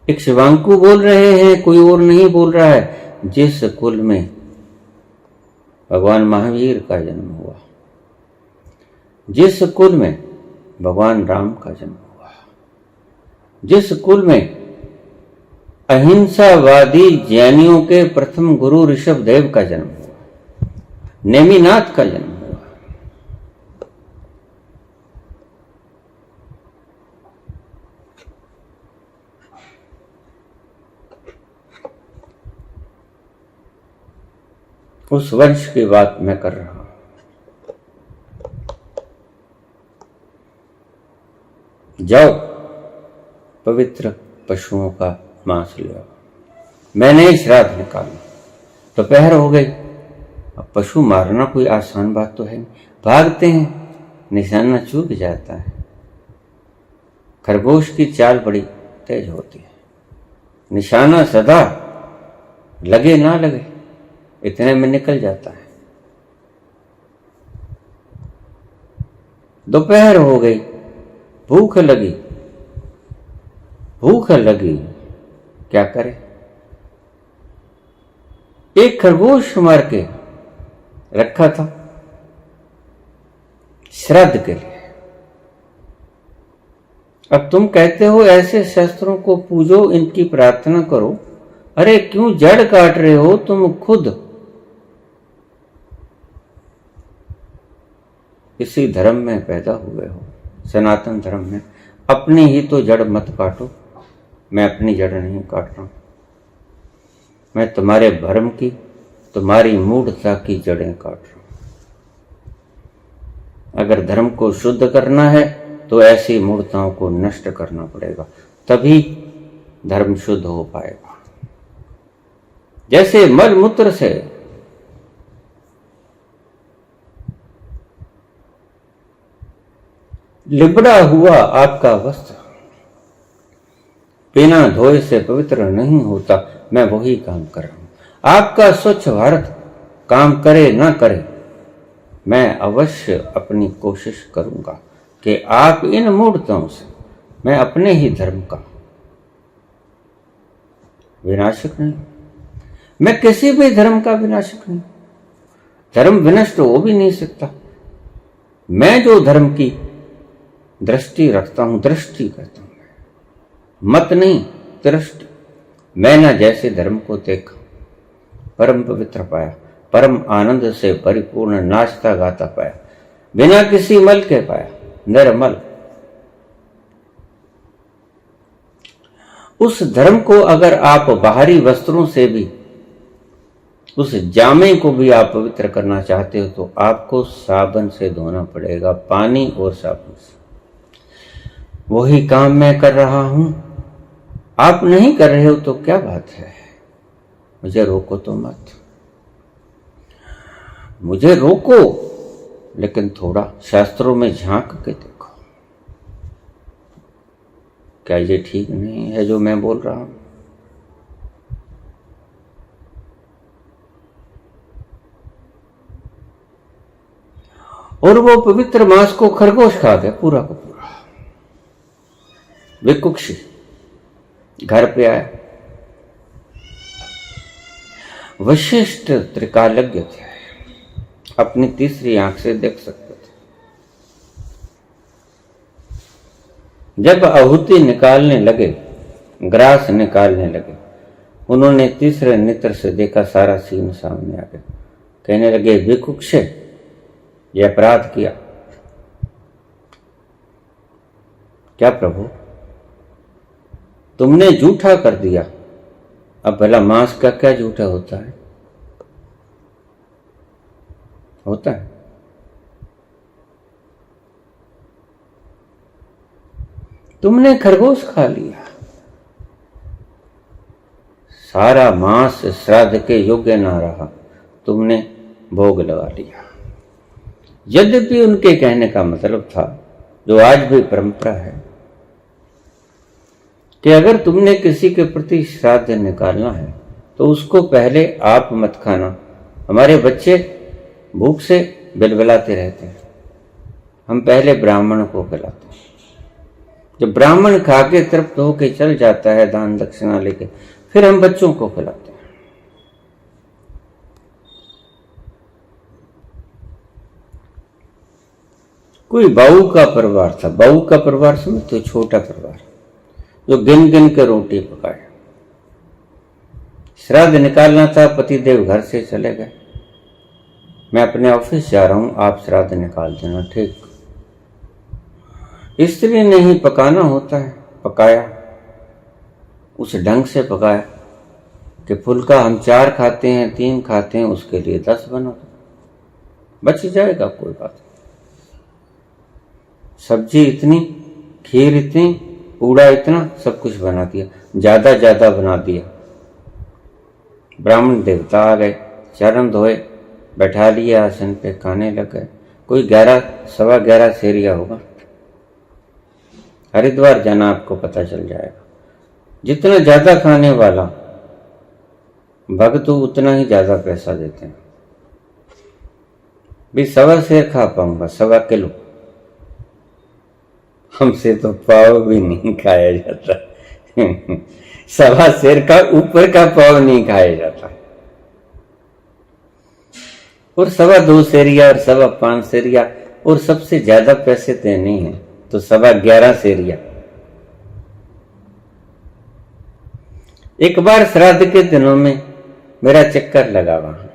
एक शिवांकु बोल रहे हैं, कोई और नहीं बोल रहा है। जिस कुल में भगवान महावीर का जन्म हुआ, जिस कुल में भगवान राम का जन्म हुआ, जिस कुल में अहिंसावादी जैनियों के प्रथम गुरु ऋषभ देव का जन्म हुआ, नेमिनाथ का जन्म हुआ, उस वंश की बात मैं कर रहा हूं। जाओ पवित्र पशुओं का मांस ले आओ। मैंने श्राद्ध निकाला, दोपहर हो गई। अब पशु मारना कोई आसान बात तो है नहीं। भागते हैं, निशाना चूक जाता है। खरगोश की चाल बड़ी तेज होती है, निशाना सदा लगे ना लगे इतने में निकल जाता है। दोपहर हो गई, भूख लगी, भूख लगी, क्या करे? एक खरगोश मार के रखा था श्राद्ध के लिए। अब तुम कहते हो ऐसे शस्त्रों को पूजो, इनकी प्रार्थना करो। अरे क्यों जड़ काट रहे हो? तुम खुद इसी धर्म में पैदा हुए हो, सनातन धर्म में। अपनी ही तो जड़ मत काटो। मैं अपनी जड़ नहीं काट रहा हूं, मैं तुम्हारे भ्रम की, तुम्हारी मूढ़ता की जड़ें काट रहा हूं। अगर धर्म को शुद्ध करना है तो ऐसी मूढ़ताओं को नष्ट करना पड़ेगा, तभी धर्म शुद्ध हो पाएगा। जैसे मल मूत्र से लिबड़ा हुआ आपका वस्त्र बिना धोए से पवित्र नहीं होता, मैं वही काम कर रहा हूं। आपका स्वच्छ भारत काम करे ना करे, मैं अवश्य अपनी कोशिश करूंगा कि आप इन मूढ़ताओं से, मैं अपने ही धर्म का विनाशक नहीं, मैं किसी भी धर्म का विनाशक नहीं। धर्म विनष्ट हो भी नहीं सकता। मैं जो धर्म की दृष्टि रखता हूं, दृष्टि कहता हूं, मत नहीं, दृष्टि। मैंने जैसे धर्म को देखा, परम पवित्र पाया, परम आनंद से परिपूर्ण नाचता गाता पाया, बिना किसी मल के पाया, निर्मल। उस धर्म को अगर आप बाहरी वस्त्रों से भी, उस जामे को भी आप पवित्र करना चाहते हो तो आपको साबुन से धोना पड़ेगा, पानी और साबुन से। वही काम मैं कर रहा हूं, आप नहीं कर रहे हो तो क्या बात है? मुझे रोको तो मत, मुझे रोको, लेकिन थोड़ा शास्त्रों में झांक के देखो। क्या ये ठीक नहीं है जो मैं बोल रहा हूं? और वो पवित्र मांस को खरगोश खा गया पूरा का पूरा। विकुक्षी घर पे आया। वशिष्ठ त्रिकालज्ञ थे, अपनी तीसरी आंख से देख सकते थे। जब आहुति निकालने लगे, ग्रास निकालने लगे, उन्होंने तीसरे नेत्र से देखा, सारा सीन सामने आ गया। कहने लगे, विकुक्षे, यह अपराध किया। क्या प्रभु, तुमने झूठा कर दिया। अब भला मांस का क्या झूठा होता है? होता है। तुमने खरगोश खा लिया, सारा मांस श्राद्ध के योग्य ना रहा, तुमने भोग लगा लिया। यद्यपि उनके कहने का मतलब था, जो आज भी परंपरा है, कि अगर तुमने किसी के प्रति श्राद्ध निकालना है तो उसको पहले आप मत खाना। हमारे बच्चे भूख से बिलबिलाते रहते हैं। हम पहले ब्राह्मण को खिलाते हैं। जब ब्राह्मण खा के तृप्त होके चल जाता है दान दक्षिणा लेके, फिर हम बच्चों को खिलाते हैं। कोई बाऊ का परिवार था, बाऊ का परिवार समझ तो छोटा परिवार, जो गिन गिन के रोटी पकाए। श्राद्ध निकालना था, पतिदेव घर से चले गए, मैं अपने ऑफिस जा रहा हूं, आप श्राद्ध निकाल देना। ठीक, स्त्री ने ही पकाना होता है, पकाया, उस ढंग से पकाया कि फुल्का हम 4 खाते हैं, 3 खाते हैं, उसके लिए 10 बना दो, बच जाएगा, कोई बात नहीं। सब्जी इतनी, खीर इतनी, पूड़ा इतना, सब कुछ बना दिया, ज्यादा ज्यादा बना दिया। ब्राह्मण देवता आ गए, चरण धोए, बैठा लिया आसन पे, खाने लग गए। कोई 11 सवा 11 सेरिया होगा। हरिद्वार जाना, आपको पता चल जाएगा। जितना ज्यादा खाने वाला भक्त उतना ही ज्यादा पैसा देते हैं। भी 1.25 सेर खा पाऊंगा, 1.25 किलो। हमसे तो पाव भी नहीं खाया जाता। 1.25 सेर का ऊपर का पाव नहीं खाया जाता। और 2.25 सेरिया और 5.25 सेरिया, और सबसे ज्यादा पैसे देने हैं तो 11.25 सेरिया। एक बार श्राद्ध के दिनों में मेरा चक्कर लगा वहां,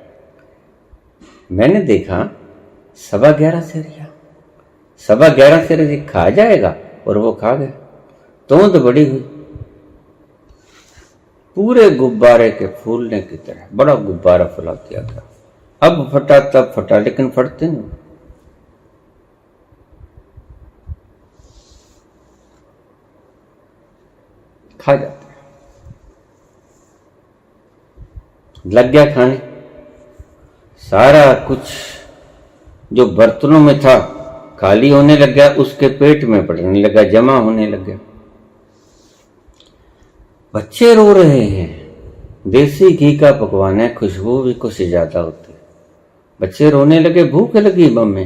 मैंने देखा 11.25 सेरिया, 11.25 सेरिया खा जाएगा, और वो खा गया। तोंद बड़ी हुई, पूरे गुब्बारे के फूलने की तरह बड़ा गुब्बारा फुला दिया गया। अब फटा तब फटा, लेकिन फटते नहीं। खा जाते हैं। लग गया खाने, सारा कुछ जो बर्तनों में था खाली होने लग गया, उसके पेट में पड़ने लगा, जमा होने लग गया। बच्चे रो रहे हैं, देसी घी का पकवान है, खुशबू भी कुछ ज्यादा होती है। बच्चे रोने लगे, भूख लगी मम्मी,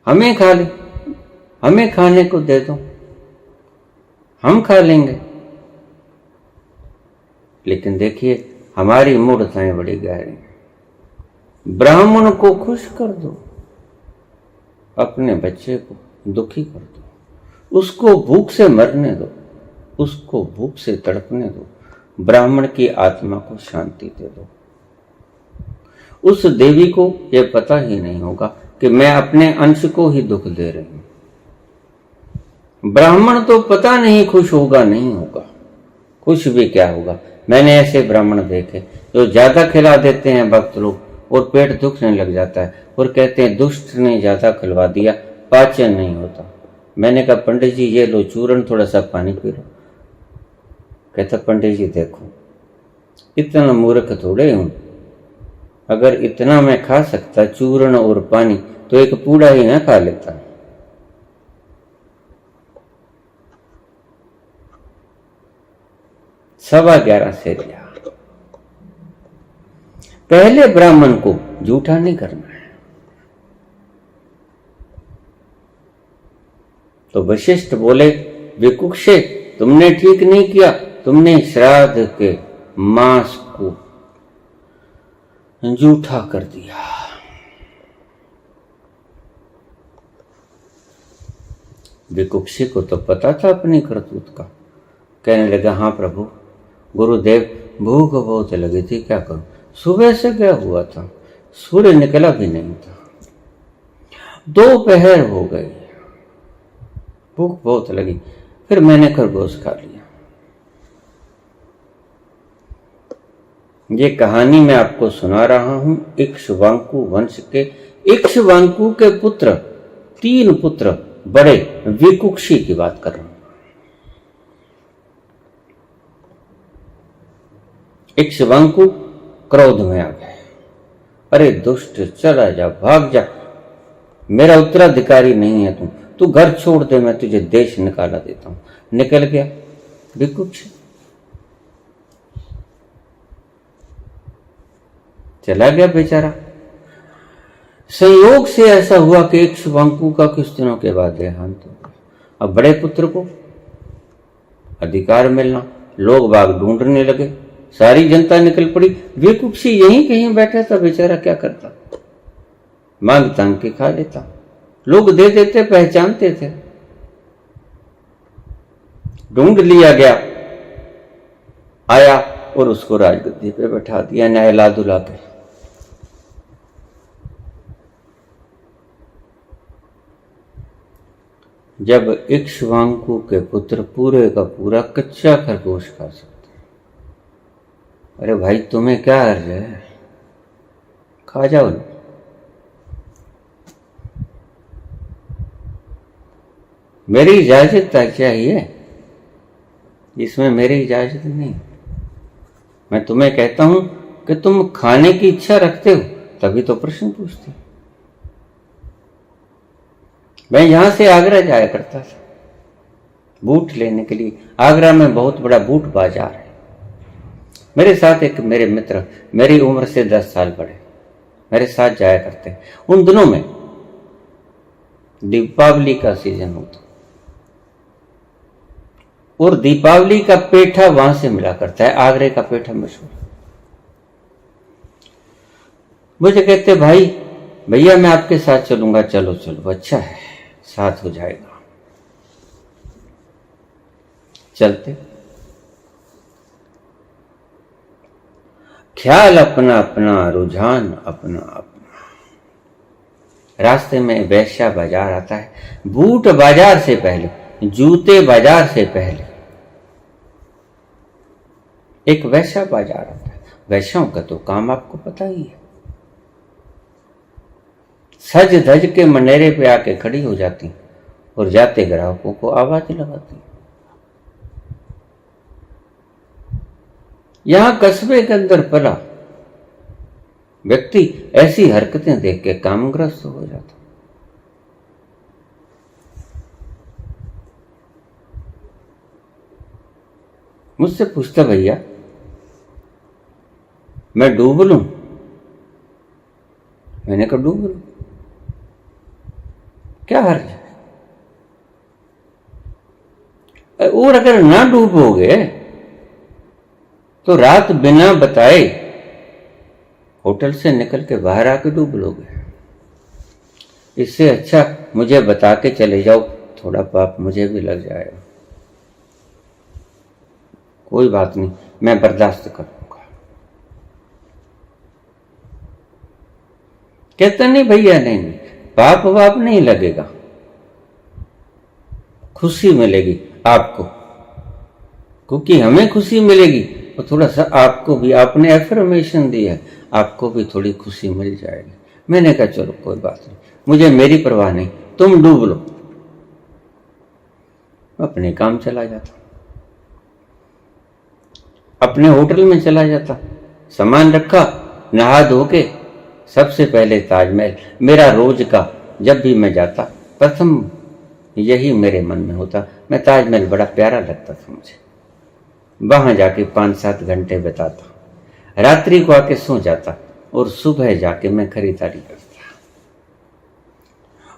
हमें खा ले, हमें खाने को दे दो, हम खा लेंगे। लेकिन देखिए, हमारी मूर्ताएं बड़ी गहरी हैं। ब्राह्मण को खुश कर दो, अपने बच्चे को दुखी कर दो, उसको भूख से मरने दो, उसको भूख से तड़पने दो, ब्राह्मण की आत्मा को शांति दे दो। उस देवी को यह पता ही नहीं होगा कि मैं अपने अंश को ही दुख दे रही हूं। ब्राह्मण तो पता नहीं खुश होगा नहीं होगा, खुश भी क्या होगा। मैंने ऐसे ब्राह्मण देखे जो ज्यादा खिला देते हैं भक्त लोग, और पेट दुखने लग जाता है, और कहते हैं दुष्ट ने ज्यादा खिलवा दिया, पाचन नहीं होता। मैंने कहा पंडित जी ये लो चूर्ण, थोड़ा सा पानी पी लो। कहता पंडित जी देखो, इतना मूर्ख थोड़े हूं, अगर इतना मैं खा सकता चूर्ण और पानी, तो एक पूड़ा ही ना खा लेता। सवा 11 सेरिया। पहले ब्राह्मण को झूठा नहीं करना है। तो वशिष्ठ बोले, विकुक्षे तुमने ठीक नहीं किया, तुमने श्राद्ध के मांस को झूठा कर दिया। विकुक्षी को तो पता था अपनी करतूत का। कहने लगा, हाँ प्रभु, गुरुदेव भूख बहुत लगी थी, क्या करूं, सुबह से गया हुआ था, सूर्य निकला भी नहीं था, दोपहर हो गई, भूख बहुत लगी, फिर मैंने खरगोश खा लिया। ये कहानी मैं आपको सुना रहा हूं इक्ष्वाकु वंश के। इक्ष्वाकु के पुत्र, 3 पुत्र बड़े विकुक्षी की बात कर रहा हूं। इक्ष्वाकु क्रोध में आ गए, अरे दुष्ट, चला जा, भाग जा, मेरा उत्तराधिकारी नहीं है तू घर छोड़ दे, मैं तुझे देश निकाला देता हूं। निकल गया विकुक्ष, चला गया बेचारा। संयोग से ऐसा हुआ कि इक्ष्वाकु का कुछ दिनों के बाद देहांत हो गया। अब बड़े पुत्र को अधिकार मिलना, लोग बाग ढूंढने लगे, सारी जनता निकल पड़ी। बेकुक्षी यहीं कहीं बैठा था बेचारा, क्या करता, मांग तांग के खा लेता, लोग दे देते, पहचानते थे। ढूंढ लिया गया, आया और उसको राजगद्दी पे बैठा दिया नहला धुला के। जब इक्ष्वाकु के पुत्र पूरे का पूरा कच्चा खरगोश खा सकते, अरे भाई तुम्हें क्या हर्ज है, खा जाओ ना। मेरी इजाजत चाहिए, इसमें मेरी इजाजत नहीं। मैं तुम्हें कहता हूं कि तुम खाने की इच्छा रखते हो तभी तो प्रश्न पूछते हो। मैं यहां से आगरा जाया करता था बूट लेने के लिए। आगरा में बहुत बड़ा बूट बाजार है। मेरे साथ एक मेरे मित्र, मेरी उम्र से 10 साल बड़े, मेरे साथ जाया करते। उन दिनों में दीपावली का सीजन होता और दीपावली का पेठा वहां से मिला करता है। आगरे का पेठा मशहूर। मुझे कहते भाई भैया मैं आपके साथ चलूंगा। चलो चलो, अच्छा है, साथ हो जाएगा। चलते, ख्याल अपना अपना, रुझान अपना अपना। रास्ते में वैश्या बाजार आता है। बूट बाजार से पहले, जूते बाजार से पहले एक वैश्या बाजार आता है। वैश्याओं का तो काम आपको पता ही है। सज धज के मनेरे पे आके खड़ी हो जाती और जाते ग्राहकों को आवाज लगाती। यहां कस्बे के अंदर पला व्यक्ति ऐसी हरकतें देख के कामग्रस्त हो जाता। मुझसे पूछता भैया मैं डूब लूं? मैंने कहा डूब लूं, क्या हर्ज है? और अगर ना डूबोगे तो रात बिना बताए होटल से निकल के बाहर आके डूब लोगे। इससे अच्छा मुझे बता के चले जाओ, थोड़ा पाप मुझे भी लग जाएगा। कोई बात नहीं, मैं बर्दाश्त करूंगा। कहता नहीं भैया नहीं, पाप वाप नहीं लगेगा, खुशी मिलेगी आपको, क्योंकि हमें खुशी मिलेगी और थोड़ा सा आपको भी, आपने एफर्मेशन दी है, आपको भी थोड़ी खुशी मिल जाएगी। मैंने कहा चलो कोई बात नहीं, मुझे मेरी परवाह नहीं, तुम डूब लो। अपने काम चला जाता, अपने होटल में चला जाता, सामान रखा, नहा धो के सबसे पहले ताजमहल। मेरा रोज का जब भी मैं जाता प्रथम यही मेरे मन में होता। मैं ताजमहल बड़ा प्यारा लगता था मुझे। वहां जाके 5-7 घंटे बिताता, रात्रि को आके सो जाता और सुबह जाके मैं खरीदारी करता।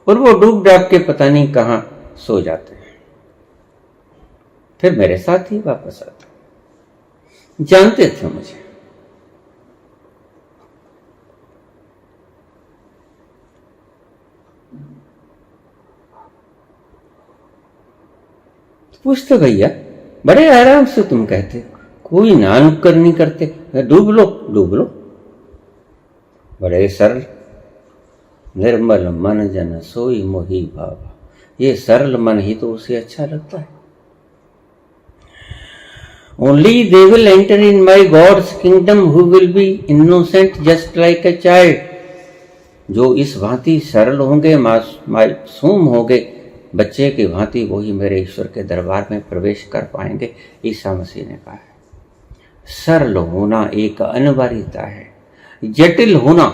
और वो डूब डाब के पता नहीं कहां सो जाते, फिर मेरे साथ ही वापस आता। जानते थे मुझे। पूछते भैया बड़े आराम से तुम कहते, कोई नानुक्कर नहीं करते, डूब लो डूब लो। बड़े सरल, निर्मल मन जन सोई मोही भावा। ये सरल मन ही तो उसे अच्छा लगता है। Only they will enter in my God's kingdom who will be innocent just like a child. जो इस भांति सरल होंगे, मासूम होंगे, बच्चे की भांति, वही मेरे ईश्वर के दरबार में प्रवेश कर पाएंगे। ईसा मसीह ने कहा है सरल होना एक अनिवार्यता है, जटिल होना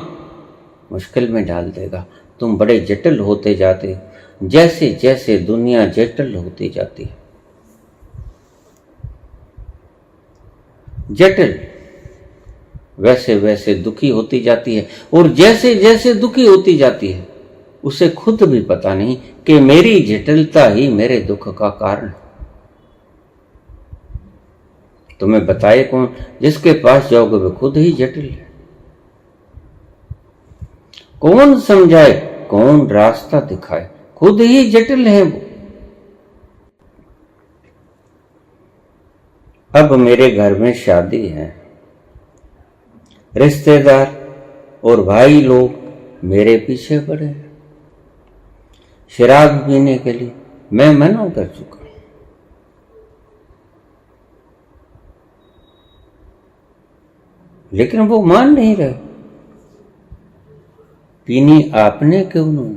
मुश्किल में डाल देगा। तुम बड़े जटिल होते जाते, जैसे जैसे दुनिया जटिल होती जाती है। जटिल वैसे वैसे दुखी होती जाती है, और जैसे जैसे दुखी होती जाती है उसे खुद भी पता नहीं कि मेरी जटिलता ही मेरे दुख का कारण है। तुम्हें बताए कौन? जिसके पास जाओगे वो खुद ही जटिल है। कौन समझाए, कौन रास्ता दिखाए, खुद ही जटिल है वो। अब मेरे घर में शादी है, रिश्तेदार और भाई लोग मेरे पीछे पड़े हैं शराब पीने के लिए। मैं मना कर चुका, लेकिन वो मान नहीं रहे। पीनी आपने क्यों नहीं,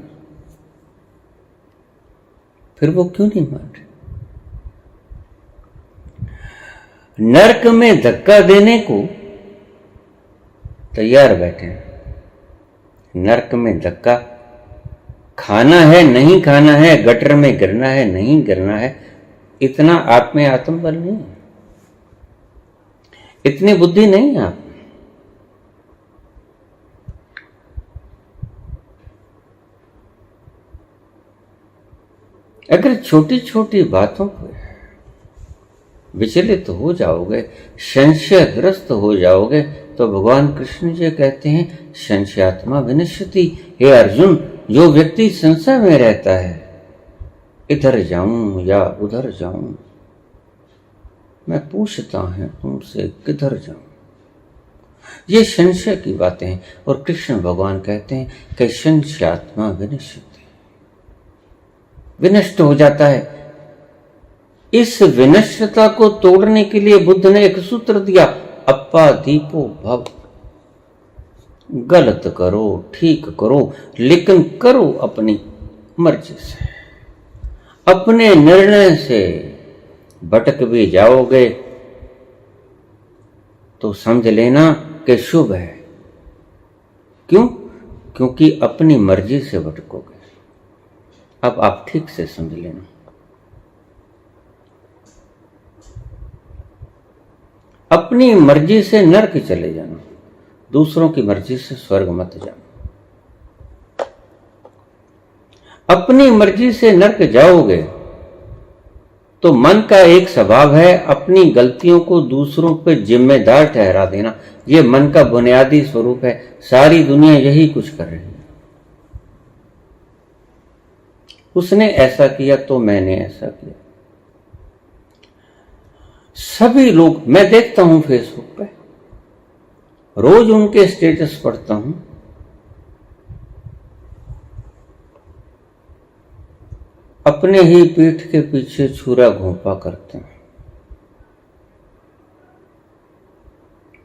फिर वो क्यों नहीं मान रहे? नरक में धक्का देने को तैयार बैठे हैं। नरक में धक्का खाना है नहीं खाना है, गटर में गिरना है नहीं गिरना है, इतना आप में आत्मबल नहीं है, इतनी बुद्धि नहीं है आप। अगर छोटी छोटी बातों पर विचलित हो जाओगे, संशयग्रस्त हो जाओगे, तो भगवान कृष्ण जी कहते हैं संशयात्मा विनश्यति। हे अर्जुन, जो व्यक्ति संशय में रहता है, इधर जाऊं या उधर जाऊं, मैं पूछता हूं तुमसे किधर जाऊं, ये संशय की बातें हैं। और कृष्ण भगवान कहते हैं कि संशयात्मा विनश्यति, विनष्ट हो जाता है। इस विनष्टता को तोड़ने के लिए बुद्ध ने एक सूत्र दिया, अप्पादीपो भव। गलत करो, ठीक करो, लेकिन करो अपनी मर्जी से। अपने निर्णय से भटक भी जाओगे तो समझ लेना कि शुभ है। क्यों? क्योंकि अपनी मर्जी से भटकोगे। अब आप ठीक से समझ लेना। अपनी मर्जी से नरक चले जाना, दूसरों की मर्जी से स्वर्ग मत जाना। अपनी मर्जी से नरक जाओगे तो मन का एक स्वभाव है अपनी गलतियों को दूसरों पर जिम्मेदार ठहरा देना। यह मन का बुनियादी स्वरूप है। सारी दुनिया यही कुछ कर रही है। उसने ऐसा किया तो मैंने ऐसा किया। सभी लोग, मैं देखता हूं फेसबुक पे, रोज उनके स्टेटस पढ़ता हूं, अपने ही पीठ के पीछे छुरा घोंपा करते हैं।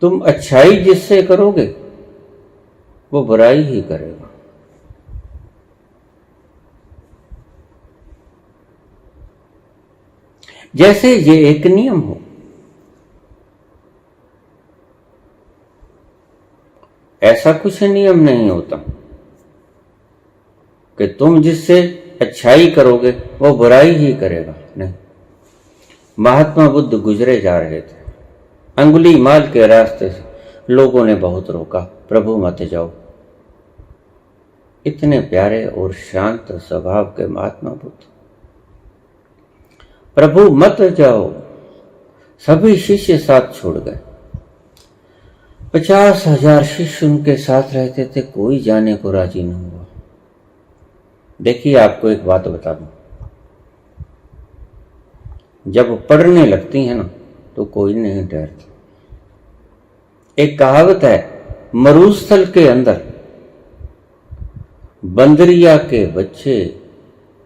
तुम अच्छाई जिससे करोगे वो बुराई ही करेगा। जैसे ये एक नियम हो, ऐसा कुछ नियम नहीं होता कि तुम जिससे अच्छाई करोगे वो बुराई ही करेगा। नहीं। महात्मा बुद्ध गुजरे जा रहे थे, अंगुली माल के रास्ते से लोगों ने बहुत रोका, प्रभु मत जाओ। इतने प्यारे और शांत स्वभाव के महात्मा बुद्ध, प्रभु मत जाओ। सभी शिष्य साथ छोड़ गए। 50,000 शिष्य उनके साथ रहते थे, कोई जाने को राजी नहीं हुआ। देखिए, आपको एक बात बता दूं, जब पढ़ने लगती है ना तो कोई नहीं डरता। एक कहावत है, मरुस्थल के अंदर बंदरिया के बच्चे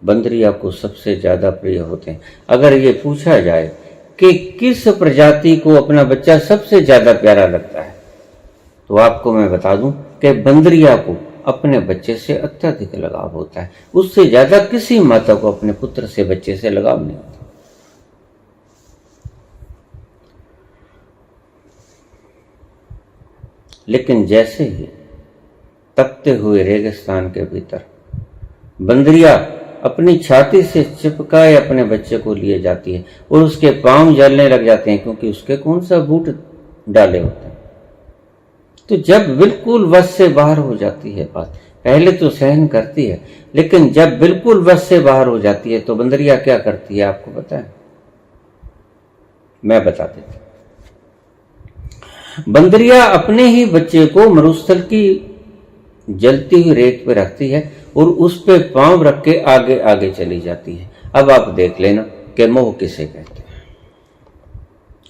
बंदरिया को सबसे ज्यादा प्रिय होते हैं। अगर ये पूछा जाए कि किस प्रजाति को अपना बच्चा सबसे ज्यादा प्यारा लगता है, तो आपको मैं बता दूं कि बंदरिया को अपने बच्चे से अत्यधिक लगाव होता है। उससे ज्यादा किसी माता को अपने पुत्र से, बच्चे से लगाव नहीं होता। लेकिन जैसे ही तपते हुए रेगिस्तान के भीतर बंदरिया अपनी छाती से चिपकाए अपने बच्चे को लिए जाती है और उसके पांव जलने लग जाते हैं, क्योंकि उसके कौन सा बूट डाले होते हैं। तो जब बिल्कुल वश से बाहर हो जाती है बात, पहले तो सहन करती है, लेकिन जब बिल्कुल वश से बाहर हो जाती है तो बंदरिया क्या करती है आपको पता है? मैं बता देता। बंदरिया अपने ही बच्चे को मरुस्थल की जलती हुई रेत पे रखती है और उस पे पांव रख के आगे आगे चली जाती है। अब आप देख लेना कि मोह किसे कहते हैं,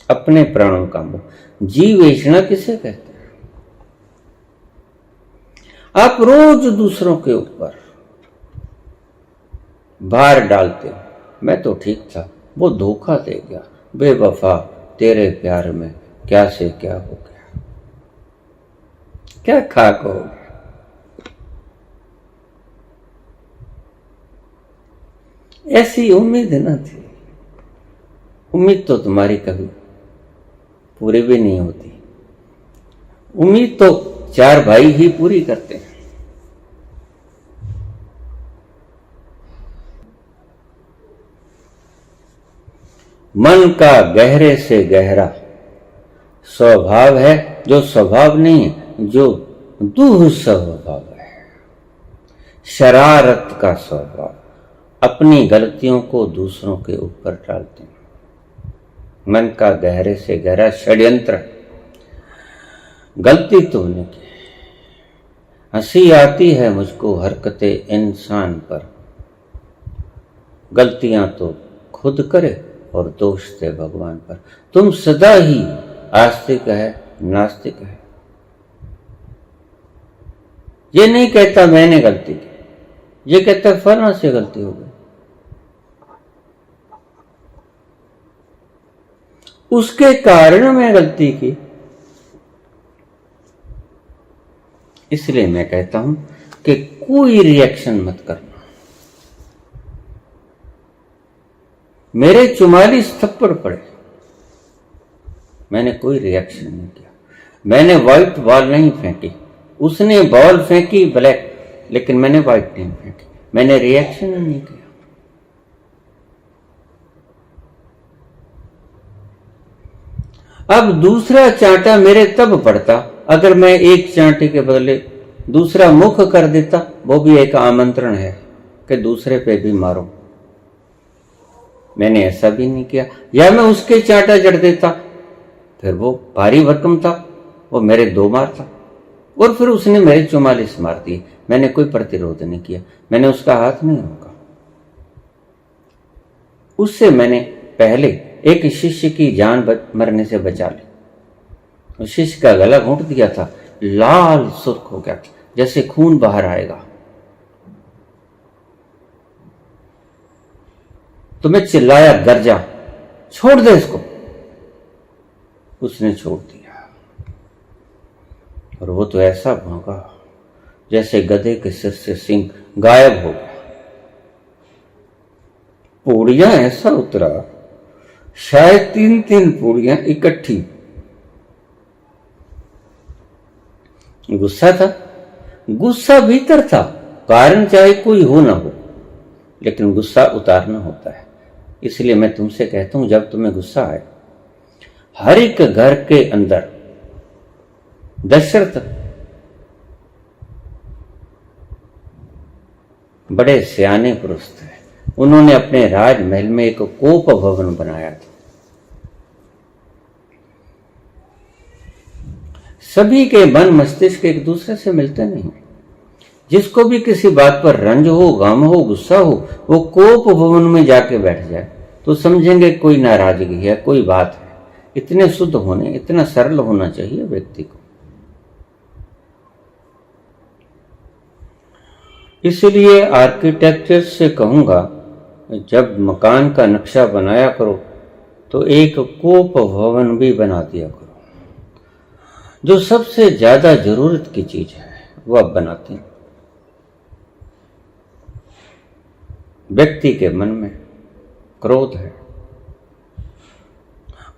अपने प्राणों का मोह, जीव वेचना किसे कहते हैं। आप रोज दूसरों के ऊपर भार डालते हो, मैं तो ठीक था, वो धोखा दे गया, बेवफा, तेरे प्यार में क्या से क्या हो गया, क्या खाक हो गया। ऐसी उम्मीद न थी। उम्मीद तो तुम्हारी कभी पूरी भी नहीं होती। उम्मीद तो चार भाई ही पूरी करते हैं। मन का गहरे से गहरा स्वभाव है, जो स्वभाव नहीं है, जो दुह स्वभाव है। शरारत का स्वभाव, अपनी गलतियों को दूसरों के ऊपर डालते हैं। मन का गहरे से गहरा षड्यंत्र, गलती तुमने की, हंसी आती है मुझको हरकते इंसान पर, गलतियां तो खुद करे और दोष दे भगवान पर। तुम सदा ही आस्तिक है, नास्तिक है। ये नहीं कहता मैंने गलती की, ये कहता फलां से गलती हो गई, उसके कारण मैं गलती की। इसलिए मैं कहता हूं कि कोई रिएक्शन मत करना। मेरे 44 थप्पड़ पड़े, मैंने कोई रिएक्शन नहीं किया। मैंने व्हाइट बॉल नहीं फेंकी, उसने बॉल फेंकी ब्लैक, लेकिन मैंने व्हाइट नहीं फेंकी। मैंने रिएक्शन नहीं किया। अब दूसरा चांटा मेरे तब पड़ता अगर मैं एक चांटे के बदले दूसरा मुख कर देता। वो भी एक आमंत्रण है कि दूसरे पे भी मारो। मैंने ऐसा भी नहीं किया। या मैं उसके चांटा जड़ देता, फिर वो भारी भरकम था, वो मेरे 2 मारता, और फिर उसने मेरे 44 मार दिए। मैंने कोई प्रतिरोध नहीं किया, मैंने उसका हाथ नहीं रोका। उससे मैंने पहले एक शिष्य की जान मरने से बचा ली। उस शिष्य का गला घोंट दिया था, लाल सुर्ख हो गया था, जैसे खून बाहर आएगा। तो मैं चिल्लाया, गर्जा, छोड़ दे इसको। उसने छोड़ दिया और वो तो ऐसा भौंका जैसे गधे के सिर से सिंह गायब हो गया। पूड़ियां ऐसा उतरा, शायद 3-3 पूड़ियां इकट्ठी। गुस्सा था, गुस्सा भीतर था, कारण चाहे कोई हो ना हो, लेकिन गुस्सा उतारना होता है। इसलिए मैं तुमसे कहता हूं, जब तुम्हें गुस्सा आए, हर एक घर के अंदर दशरथ बड़े सियाने पुरुष थे। उन्होंने अपने राजमहल में एक कोप भवन बनाया था। सभी के मन मस्तिष्क एक दूसरे से मिलते नहीं। जिसको भी किसी बात पर रंज हो, गम हो, गुस्सा हो, वो कोप भवन में जाके बैठ जाए तो समझेंगे कोई नाराजगी है, कोई बात है। इतने शुद्ध होने, इतना सरल होना चाहिए व्यक्ति को। इसलिए आर्किटेक्चर से कहूंगा, जब मकान का नक्शा बनाया करो तो एक कोप भवन भी बना दिया करो। जो सबसे ज्यादा जरूरत की चीज है वो अब बनाते हैं। व्यक्ति के मन में क्रोध है,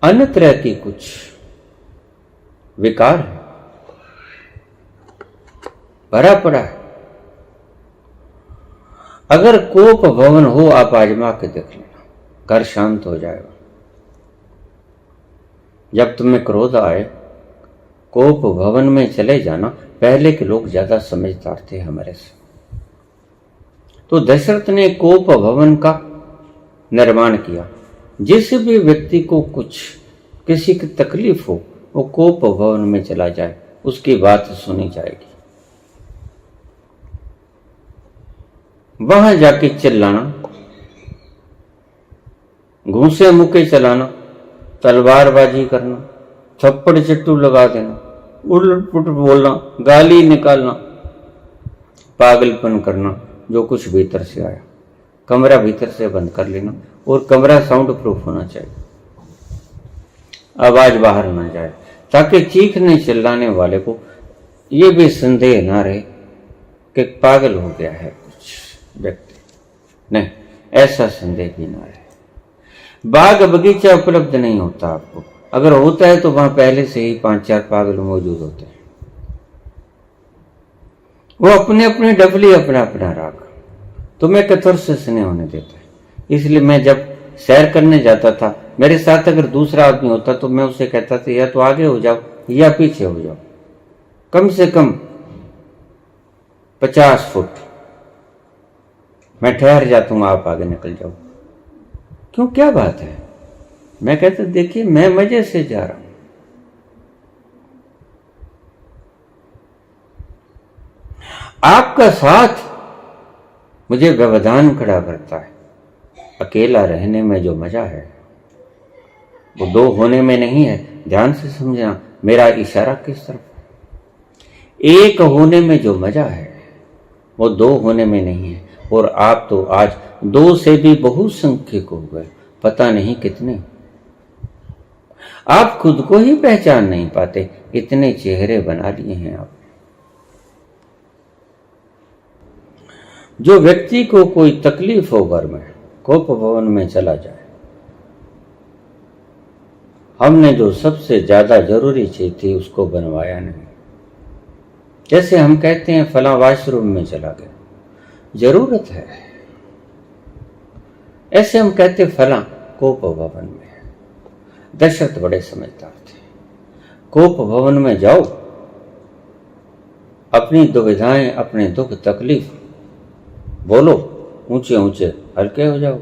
अन्य तरह की कुछ विकार है, भरा पड़ा है। अगर कोप भवन हो, आप आजमा के देख लेना, घर शांत हो जाएगा। जब तुम्हें क्रोध आए कोप भवन में चले जाना। पहले के लोग ज्यादा समझदार थे हमारे से। तो दशरथ ने कोप भवन का निर्माण किया। जिस भी व्यक्ति को कुछ किसी की तकलीफ हो वो कोप भवन में चला जाए, उसकी बात सुनी जाएगी। वहां जाके चिल्लाना, घूंसे मुके चलाना, तलवारबाजी करना, थप्पड़ चट्टू लगा देना, उलट पुलट बोलना, गाली निकालना, पागलपन करना, जो कुछ भीतर से आया। कमरा भीतर से बंद कर लेना और कमरा साउंड प्रूफ होना चाहिए, आवाज बाहर ना जाए, ताकि चीखने चिल्लाने वाले को ये भी संदेह ना रहे कि पागल हो गया है कुछ व्यक्ति। नहीं, ऐसा संदेह भी ना रहे। बाग बगीचा उपलब्ध नहीं होता आपको, अगर होता है तो वहां पहले से ही 5-4 पागल मौजूद होते हैं। वो अपने अपने डबली अपना अपना राग तुम्हें कठोर से स्नेह होने देता है। इसलिए मैं जब सैर करने जाता था, मेरे साथ अगर दूसरा आदमी होता तो मैं उसे कहता था या तो आगे हो जाओ या पीछे हो जाओ, कम से कम 50 फुट मैं ठहर जाता हूं, आप आगे निकल जाओ। क्यों, क्या बात है? मैं कहता देखिए मैं मजे से जा रहा हूं। आपका साथ मुझे व्यवधान खड़ा करता है। अकेला रहने में जो मजा है वो 2 होने में नहीं है। ध्यान से समझना मेरा इशारा किस तरफ। एक होने में जो मजा है वो 2 होने में नहीं है। और आप तो आज 2 से भी बहुसंख्यक हो गए, पता नहीं कितने। आप खुद को ही पहचान नहीं पाते, इतने चेहरे बना लिए हैं आप। जो व्यक्ति को कोई तकलीफ हो घर में, कोप भवन में चला जाए। हमने जो सबसे ज्यादा जरूरी चीज थी उसको बनवाया नहीं। जैसे हम कहते हैं फला वॉशरूम में चला गया, जरूरत है। ऐसे हम कहते फला कोप भवन में। दशरथ बड़े समझदार थे। कोप भवन में जाओ, अपनी दुविधाएं, अपने दुख तकलीफ बोलो, ऊंचे ऊंचे हल्के हो जाओ।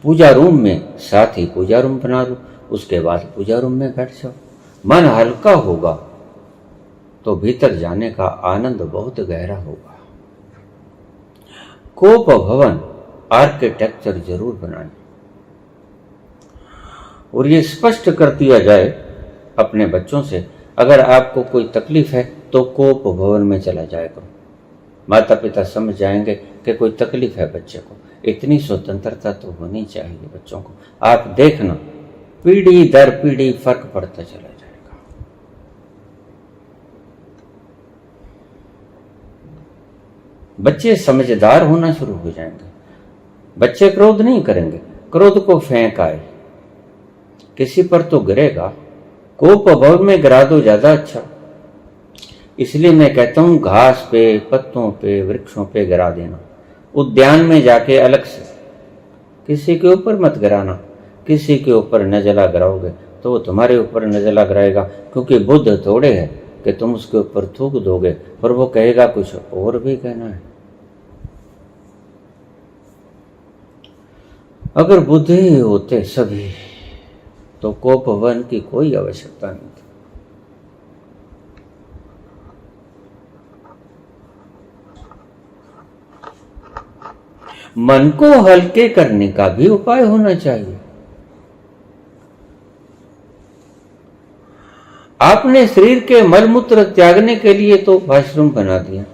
पूजा रूम में साथ ही पूजा रूम बना लो, उसके बाद पूजा रूम में बैठ जाओ। मन हल्का होगा तो भीतर जाने का आनंद बहुत गहरा होगा। कोप भवन आर्किटेक्चर जरूर बनाए और ये स्पष्ट कर दिया जाए अपने बच्चों से, अगर आपको कोई तकलीफ है तो कोप भवन में चला जाए करो। माता पिता समझ जाएंगे कि कोई तकलीफ है बच्चे को। इतनी स्वतंत्रता तो होनी चाहिए बच्चों को। आप देखना पीढ़ी दर पीढ़ी फर्क पड़ता चला जाएगा। बच्चे समझदार होना शुरू हो जाएंगे। बच्चे क्रोध नहीं करेंगे, क्रोध को फेंक आए, किसी पर तो गिरेगा। कोप भवन में गिरा दो ज्यादा अच्छा। इसलिए मैं कहता हूं घास पे, पत्तों पे, वृक्षों पे गिरा देना। उद्यान में जाके अलग से, किसी के ऊपर मत गिराना। किसी के ऊपर नजला गिराओगे तो वो तुम्हारे ऊपर नजला गिराएगा, क्योंकि बुद्ध थोड़े है कि तुम उसके ऊपर थूक दोगे और वो कहेगा कुछ और भी कहना है। अगर बुद्ध ही होते सभी तो कोप भवन की कोई आवश्यकता नहीं थी। मन को हल्के करने का भी उपाय होना चाहिए। आपने शरीर के मलमूत्र त्यागने के लिए तो वॉशरूम बना दिया,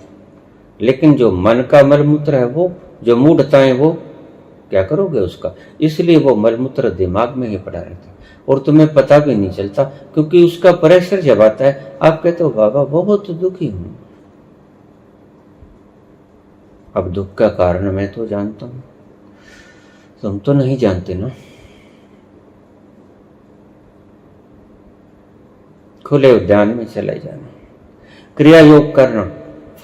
लेकिन जो मन का मलमूत्र है, वो जो मूढ़ता है, वो क्या करोगे उसका? इसलिए वो मलमूत्र दिमाग में ही पड़ा रहता है और तुम्हें पता भी नहीं चलता, क्योंकि उसका प्रेशर जब आता है आप कहते हो बाबा बहुत दुखी हूं। अब दुख का कारण मैं तो जानता हूं, तुम तो नहीं जानते ना। खुले उद्यान में चले जाना, क्रिया योग करना,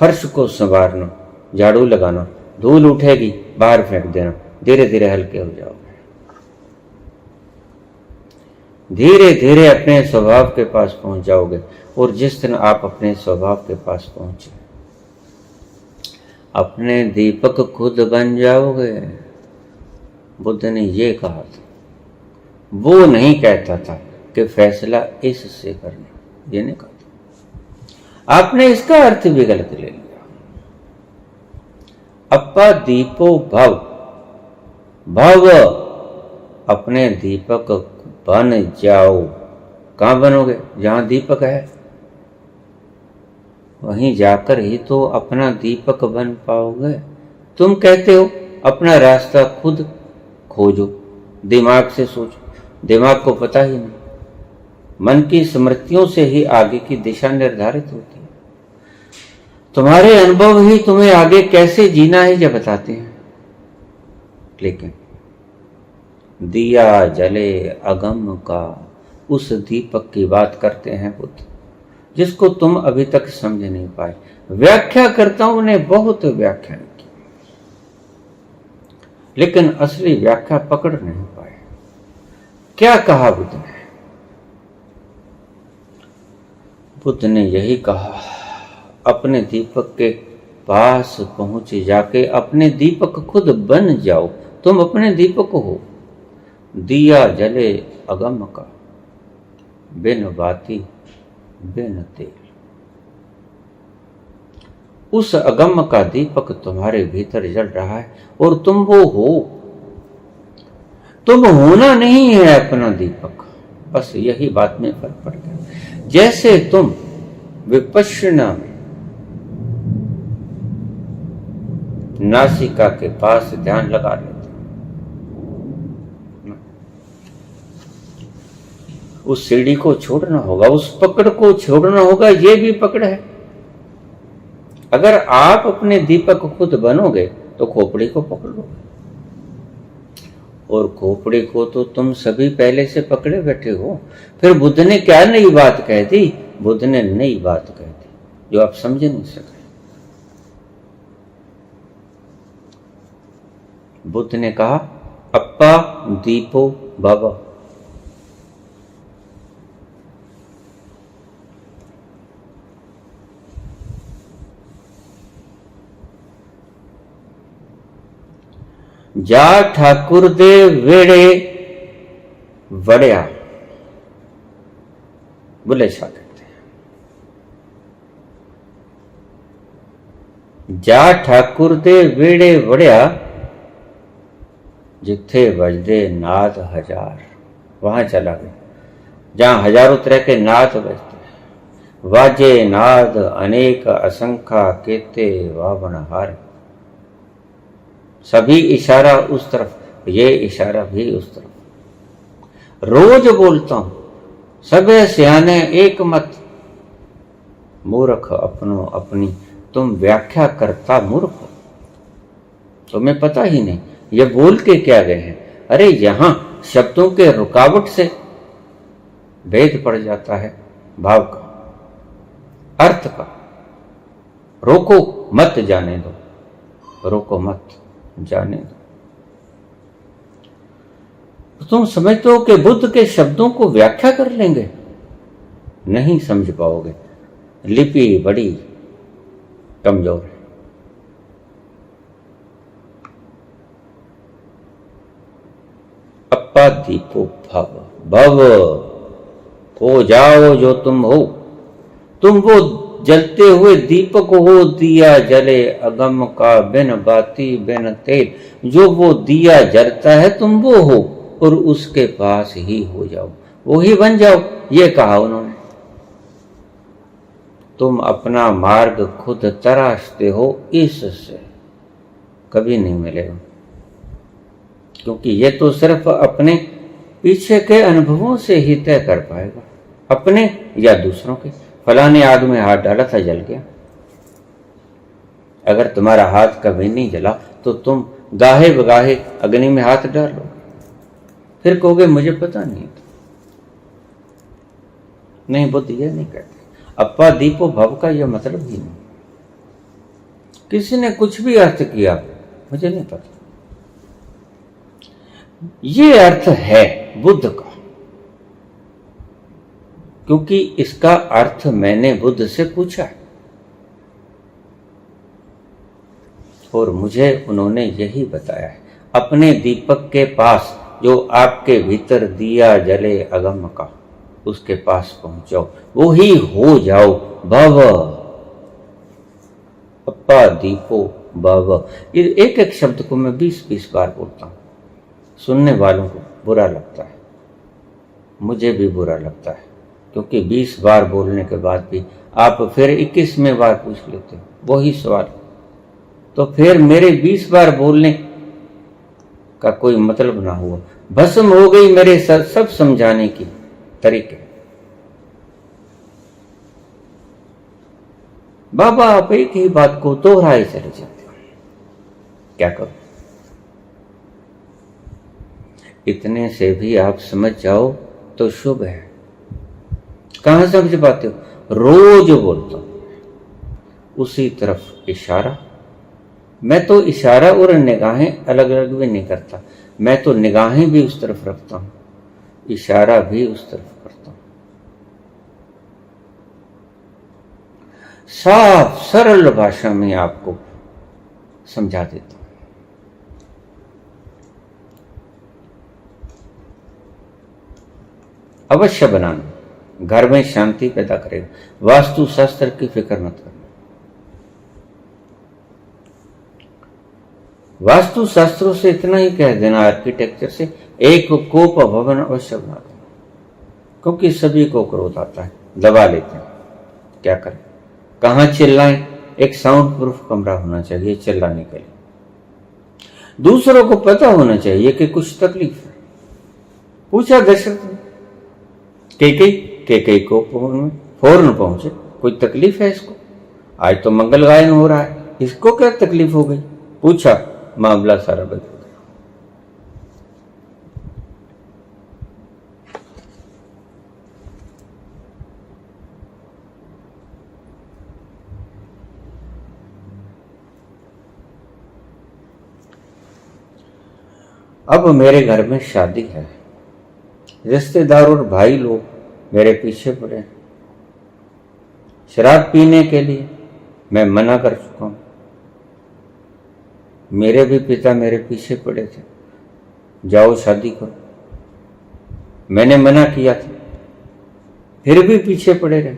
फर्श को संवारना, झाड़ू लगाना, धूल उठेगी बाहर फेंक देना, धीरे धीरे हल्के हो जाओगे। धीरे धीरे अपने स्वभाव के पास पहुंच जाओगे। और जिस दिन आप अपने स्वभाव के पास पहुंचे, अपने दीपक खुद बन जाओगे। बुद्ध ने ये कहा था, वो नहीं कहता था कि फैसला इससे करना, ये नहीं कहा था। आपने इसका अर्थ भी गलत ले लिया। अप्पा दीपो भव, भव अपने दीपक बन जाओ। कहां बनोगे? जहां दीपक है वहीं जाकर ही तो अपना दीपक बन पाओगे। तुम कहते हो अपना रास्ता खुद खोजो, दिमाग से सोचो। दिमाग को पता ही नहीं। मन की स्मृतियों से ही आगे की दिशा निर्धारित होती है। तुम्हारे अनुभव ही तुम्हें आगे कैसे जीना है ये बताते हैं। लेकिन दिया जले अगम का, उस दीपक की बात करते हैं बुद्ध, जिसको तुम अभी तक समझ नहीं पाए। व्याख्याकर्ताओं ने बहुत व्याख्यान की, लेकिन असली व्याख्या पकड़ नहीं पाए। क्या कहा बुद्ध ने? बुद्ध ने यही कहा, अपने दीपक के पास पहुंच जाके अपने दीपक खुद बन जाओ। तुम अपने दीपक हो। दिया जले अगम का, बिन बाती बिन तेल। उस अगम का दीपक तुम्हारे भीतर जल रहा है और तुम वो हो। तुम होना नहीं है अपना दीपक। बस यही बात में फर्क पड़ गया। जैसे तुम विपश्यना में नासिका के पास ध्यान लगा लेते, उस सीढ़ी को छोड़ना होगा, उस पकड़ को छोड़ना होगा। ये भी पकड़ है। अगर आप अपने दीपक खुद बनोगे तो खोपड़ी को पकड़ लोगे, और खोपड़ी को तो तुम सभी पहले से पकड़े बैठे हो। फिर बुद्ध ने क्या नई बात कह दी? बुद्ध ने नई बात कह दी जो आप समझ नहीं सके। बुद्ध ने कहा, अप्पा दीपो भव। जा ठाकुर दे वेड़े वड़िया, बुले शाह कहते हैं। जा ठाकुर दे वेड़े वड़िया, जिथे बजदे नाद हजार। वहां चला गया जहां हजारों तरह के नाद बजते हैं। वाजे नाद अनेक असंख्या केते वावन हार। सभी इशारा उस तरफ, ये इशारा भी उस तरफ। रोज बोलता हूं, सबे सियाने एक मत, मूर्ख अपनो अपनी। तुम व्याख्या करता मूर्ख हो, तुम्हें पता ही नहीं ये बोल के क्या गए हैं। अरे यहां शब्दों के रुकावट से भेद पड़ जाता है भाव का, अर्थ का। रोको मत जाने दो, रोको मत जाने दो। तुम समझते हो कि बुद्ध के शब्दों को व्याख्या कर लेंगे? नहीं समझ पाओगे। लिपि बड़ी कमजोर है। अप्पा दीपो भव, भव हो जाओ जो तुम हो। तुम वो जलते हुए दीपक हो, दिया जले अगम का, बिन बाती बिन तेल। जो वो दिया जलता है तुम वो हो, और उसके पास ही हो जाओ, वो ही बन जाओ। ये कहा उन्होंने। तुम अपना मार्ग खुद तराशते हो, इससे कभी नहीं मिलेगा। क्योंकि ये तो सिर्फ अपने पीछे के अनुभवों से ही तय कर पाएगा, अपने या दूसरों के। फलाने आग में हाथ डाला था, जल गया। अगर तुम्हारा हाथ कभी नहीं जला तो तुम गाहे बगाहे अग्नि में हाथ डालो, फिर कहोगे मुझे पता नहीं था। नहीं, बुद्ध ये नहीं कहते। अप्पा दीपो भव का यह मतलब ही नहीं। किसी ने कुछ भी अर्थ किया, मुझे नहीं पता। ये अर्थ है बुद्ध का। क्योंकि इसका अर्थ मैंने बुद्ध से पूछा और मुझे उन्होंने यही बताया है। अपने दीपक के पास जो आपके भीतर दिया जले अगम का, उसके पास पहुंचो, वो ही हो जाओ भव। अप्पा दीपो भव, ये एक एक शब्द को मैं 20-20 बार बोलता हूं। सुनने वालों को बुरा लगता है, मुझे भी बुरा लगता है, क्योंकि 20 बार बोलने के बाद भी आप फिर 21वें बार पूछ लेते हो वही सवाल। तो फिर मेरे 20 बार बोलने का कोई मतलब ना हुआ। भस्म हो गई मेरे सब समझाने की तरीके। बाबा आप एक ही बात को दोहराए चले जाते हो, क्या करो? इतने से भी आप समझ जाओ तो शुभ है। कहां समझ पाते हो? रोज बोलता हूं उसी तरफ इशारा। मैं तो इशारा और निगाहें अलग अलग भी नहीं करता, मैं तो निगाहें भी उस तरफ रखता हूं, इशारा भी उस तरफ करता हूं। साफ सरल भाषा में आपको समझा देता हूं। अवश्य बनाना, घर में शांति पैदा करेगा। वास्तु शास्त्र की फिक्र मत करना। वास्तु शास्त्रों से इतना ही कह देना, आर्किटेक्चर से एक कोप भवन अवश्य बना देना, क्योंकि सभी को क्रोध आता है, दबा लेते हैं। क्या करें, कहां चिल्लाएं? एक साउंड प्रूफ कमरा होना चाहिए चिल्लाने के लिए। दूसरों को पता होना चाहिए कि कुछ तकलीफ है। पूछा दशरथ ने, केकई को फौरन पहुंचे, कोई तकलीफ है इसको? आज तो मंगल गायन हो रहा है, इसको क्या तकलीफ हो गई? पूछा, मामला सारा बदल गया। अब मेरे घर में शादी है, रिश्तेदार और भाई लोग मेरे पीछे पड़े हैं। शराब पीने के लिए मैं मना कर चुका हूं। मेरे भी पिता मेरे पीछे पड़े थे, जाओ शादी करो। मैंने मना किया था, फिर भी पीछे पड़े रहे।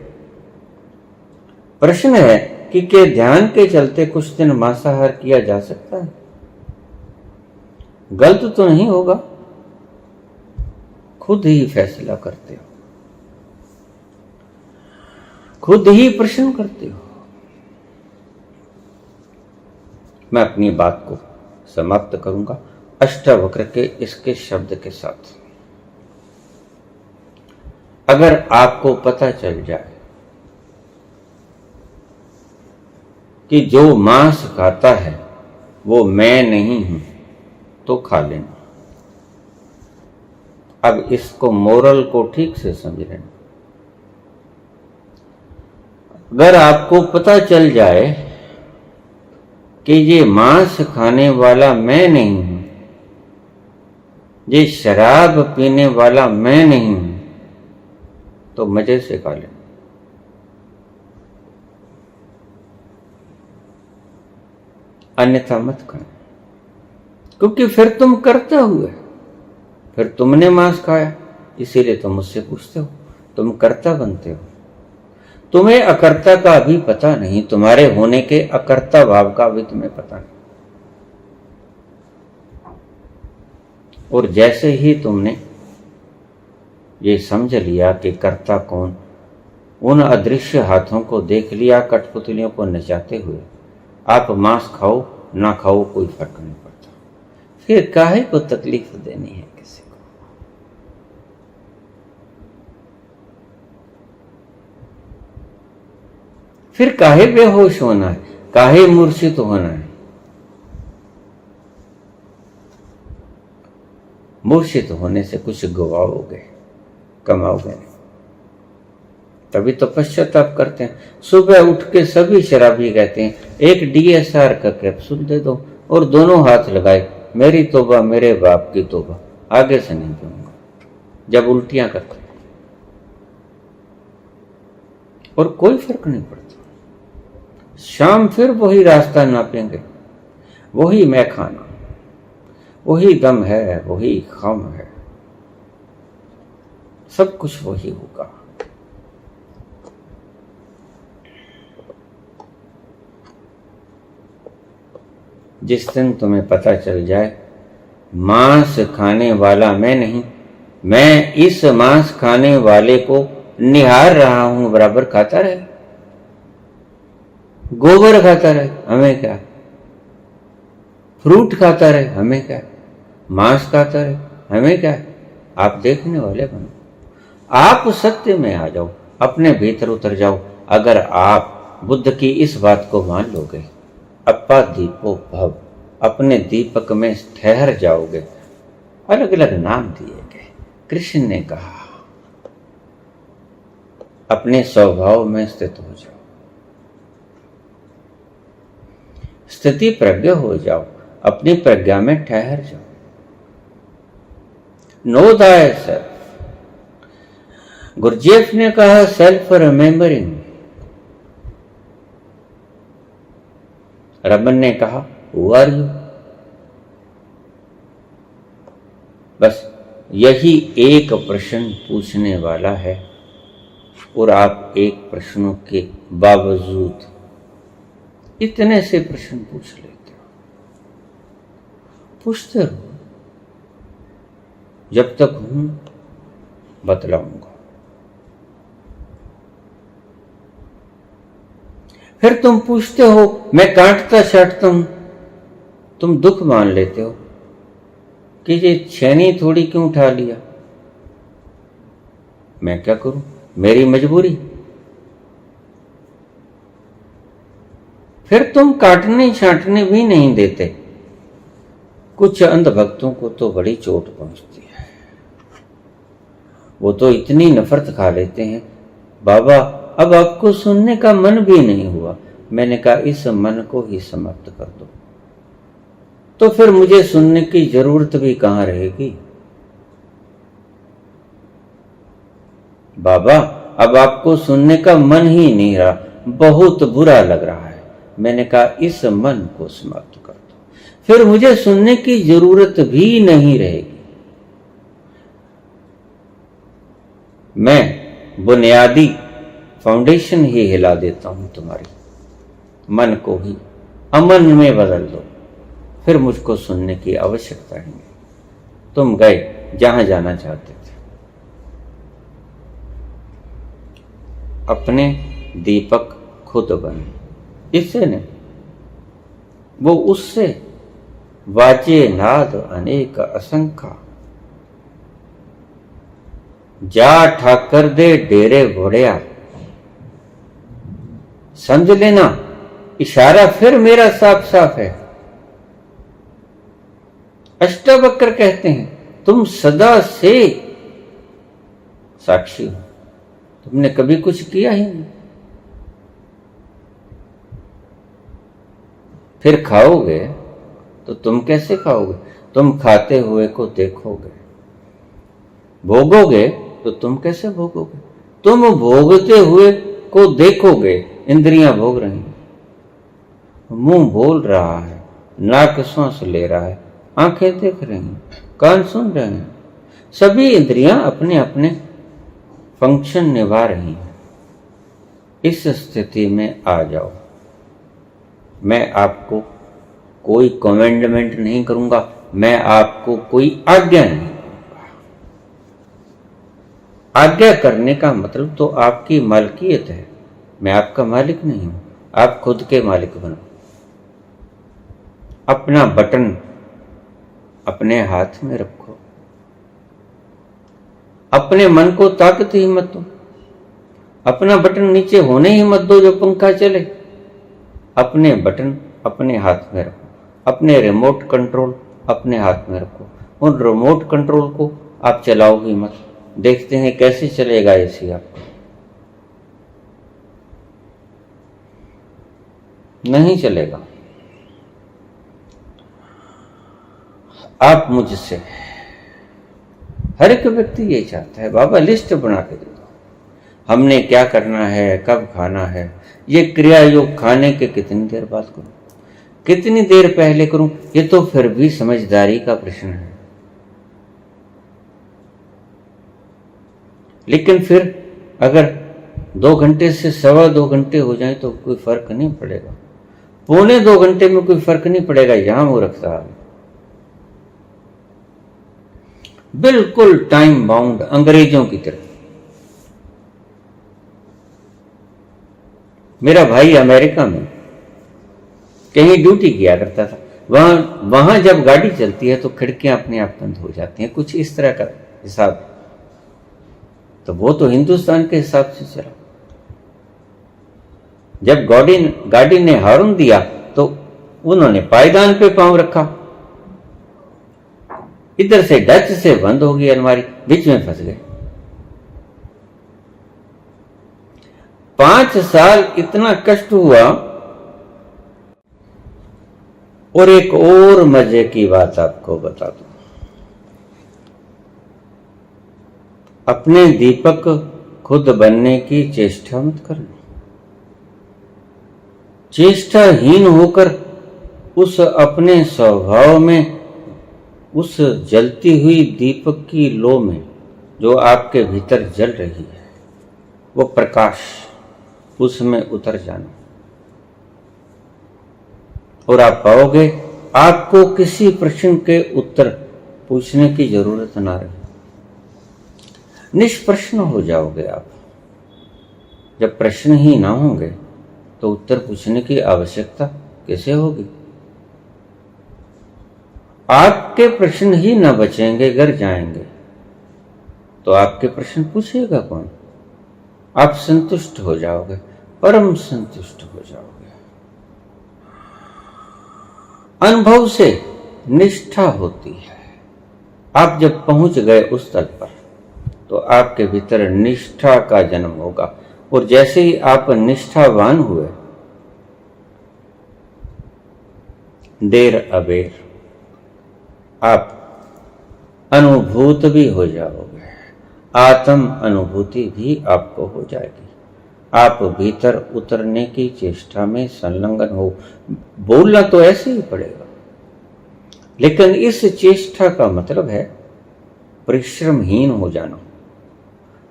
प्रश्न है कि क्या ध्यान के चलते कुछ दिन मांसाहार किया जा सकता है? गलत तो नहीं होगा? खुद ही फैसला करते हो, खुद ही प्रश्न करते हो। मैं अपनी बात को समाप्त करूंगा अष्टावक्र के इसके शब्द के साथ। अगर आपको पता चल जाए कि जो मांस खाता है वो मैं नहीं हूं, तो खा लेना। अब इसको मोरल को ठीक से समझ लेना। अगर आपको पता चल जाए कि ये मांस खाने वाला मैं नहीं हूं, ये शराब पीने वाला मैं नहीं हूं, तो मजे से खा लेना। अन्यथा मत खाना, क्योंकि फिर तुम करते हुए, फिर तुमने मांस खाया, इसीलिए तुम मुझसे पूछते हो, तुम कर्ता बनते हो। तुम्हें अकर्ता का भी पता नहीं, तुम्हारे होने के अकर्ता भाव का भी तुम्हें पता नहीं। और जैसे ही तुमने ये समझ लिया कि कर्ता कौन, उन अदृश्य हाथों को देख लिया कठपुतलियों को नचाते हुए, आप मांस खाओ ना खाओ कोई फर्क नहीं पड़ता। फिर काहे को तकलीफ देनी है किसी को? फिर काहे बेहोश होना है, काहे मूर्छित होना है? मूर्छित होने से कुछ गवाओगे, कमाओगे नहीं। तभी तो पश्चाताप करते हैं। सुबह उठ के सभी शराबी कहते हैं एक DSR का कैप्सूल दे दो, और दोनों हाथ लगाए, मेरी तौबा मेरे बाप की तौबा, आगे से नहीं पीऊंगा। जब उल्टियां करते, और कोई फर्क नहीं पड़ता। शाम फिर वही रास्ता नापेंगे, वही मैं खाना, वही दम है, वही खम है, सब कुछ वही होगा। जिस दिन तुम्हें पता चल जाए मांस खाने वाला मैं नहीं, मैं इस मांस खाने वाले को निहार रहा हूं, बराबर खाता रहे, गोबर खाता रहे, हमें क्या, फ्रूट खाता रहे, हमें क्या, मांस खाता रहे, हमें क्या। आप देखने वाले बनो, आप सत्य में आ जाओ, अपने भीतर उतर जाओ। अगर आप बुद्ध की इस बात को मान लोगे, अपा दीपो भव, अपने दीपक में ठहर जाओगे। अलग अलग नाम दिए गए। कृष्ण ने कहा अपने स्वभाव में स्थित हो जाओ, स्थिति प्रज्ञ हो जाओ, अपनी प्रज्ञा में ठहर जाओ। नो थाय सेल्फ। गुरजेफ ने कहा सेल्फ रिमेंबरिंग। रमन ने कहा हु आर यू। बस यही एक प्रश्न पूछने वाला है और आप एक प्रश्नों के बावजूद इतने से प्रश्न पूछ लेते हो। पूछते रहो जब तक हूं बतलाऊंगा। फिर तुम पूछते हो मैं काटता छाटता हूं, तुम दुख मान लेते हो कि ये छेनी थोड़ी क्यों उठा लिया, मैं क्या करूं, मेरी मजबूरी। फिर तुम काटने छाटने भी नहीं देते। कुछ अंधभक्तों को तो बड़ी चोट पहुंचती है, वो तो इतनी नफरत खा लेते हैं, बाबा अब आपको सुनने का मन भी नहीं हुआ। मैंने कहा इस मन को ही समाप्त कर दो, तो फिर मुझे सुनने की जरूरत भी कहां रहेगी। बाबा अब आपको सुनने का मन ही नहीं रहा, बहुत बुरा लग रहा है। मैंने कहा इस मन को समाप्त कर दो, फिर मुझे सुनने की जरूरत भी नहीं रहेगी। मैं बुनियादी फाउंडेशन ही हिला देता हूं, तुम्हारी मन को ही अमन में बदल दो, फिर मुझको सुनने की आवश्यकता ही नहीं। तुम गए जहां जाना चाहते थे। अपने दीपक खुद बने, इससे नहीं, वो उससे। वाजे नाद अनेक असंख्या, जा ठाकर दे डेरे घोड़िया। समझ लेना इशारा फिर मेरा साफ साफ है। अष्टावक्र कहते हैं तुम सदा से साक्षी हो, तुमने कभी कुछ किया ही नहीं। फिर खाओगे तो तुम कैसे खाओगे, तुम खाते हुए को देखोगे। भोगोगे तो तुम कैसे भोगोगे, तुम भोगते हुए को देखोगे। इंद्रियां भोग रही हैं, मुंह बोल रहा है, नाक सांस ले रहा है, आंखें देख रही हैं, कान सुन रहे हैं, सभी इंद्रियां अपने अपने फंक्शन निभा रही हैं। इस स्थिति में आ जाओ। मैं आपको कोई कमेंडमेंट नहीं करूंगा, मैं आपको कोई आज्ञा नहीं करूंगा। आज्ञा करने का मतलब तो आपकी मालकियत है, मैं आपका मालिक नहीं हूं। आप खुद के मालिक बनो। अपना बटन अपने हाथ में रखो, अपने मन को ताकत ही मत दो। अपना बटन नीचे होने ही मत दो जो पंखा चले। अपने बटन अपने हाथ में रखो, अपने रिमोट कंट्रोल अपने हाथ में रखो। उन रिमोट कंट्रोल को आप चलाओ ही मत। देखते हैं कैसे चलेगा एसी आपको, नहीं चलेगा। आप मुझसे, हर एक व्यक्ति ये चाहता है बाबा लिस्ट बना के दे दो, हमने क्या करना है, कब खाना है, ये क्रिया योग खाने के कितनी देर बाद करूं, कितनी देर पहले करूं, ये तो फिर भी समझदारी का प्रश्न है। लेकिन फिर अगर 2 घंटे से 2.25 घंटे हो जाए तो कोई फर्क नहीं पड़ेगा, 1.25 घंटे में कोई फर्क नहीं पड़ेगा। यहां मूर्ख साहब बिल्कुल टाइम बाउंड अंग्रेजों की तरह। मेरा भाई अमेरिका में कहीं ड्यूटी किया करता था, वहां जब गाड़ी चलती है तो खिड़कियां अपने आप बंद हो जाती हैं, कुछ इस तरह का हिसाब। तो वो तो हिंदुस्तान के हिसाब से चला। जब गाड़ी ने हॉर्न दिया तो उन्होंने पायदान पे पांव रखा, इधर से डच से बंद हो गई अलमारी, बीच में फंस गए। 5 साल इतना कष्ट हुआ। और एक और मजे की बात आपको बता दूं, अपने दीपक खुद बनने की चेष्टा मत करना। चेष्टाहीन होकर उस अपने स्वभाव में, उस जलती हुई दीपक की लो में जो आपके भीतर जल रही है, वो प्रकाश, उसमें उतर जाना और आप पाओगे आपको किसी प्रश्न के उत्तर पूछने की जरूरत ना रहे। निष्प्रश्न हो जाओगे आप। जब प्रश्न ही ना होंगे तो उत्तर पूछने की आवश्यकता कैसे होगी? आपके प्रश्न ही न बचेंगे, गिर जाएंगे, तो आपके प्रश्न पूछेगा कौन? आप संतुष्ट हो जाओगे, परम संतुष्ट हो जाओगे। अनुभव से निष्ठा होती है। आप जब पहुंच गए उस तल पर तो आपके भीतर निष्ठा का जन्म होगा, और जैसे ही आप निष्ठावान हुए, देर अबेर आप अनुभूत भी हो जाओगे, आत्म अनुभूति भी आपको हो जाएगी। आप भीतर उतरने की चेष्टा में संलग्न हो। बोलना तो ऐसे ही पड़ेगा, लेकिन इस चेष्टा का मतलब है परिश्रमहीन हो जाना,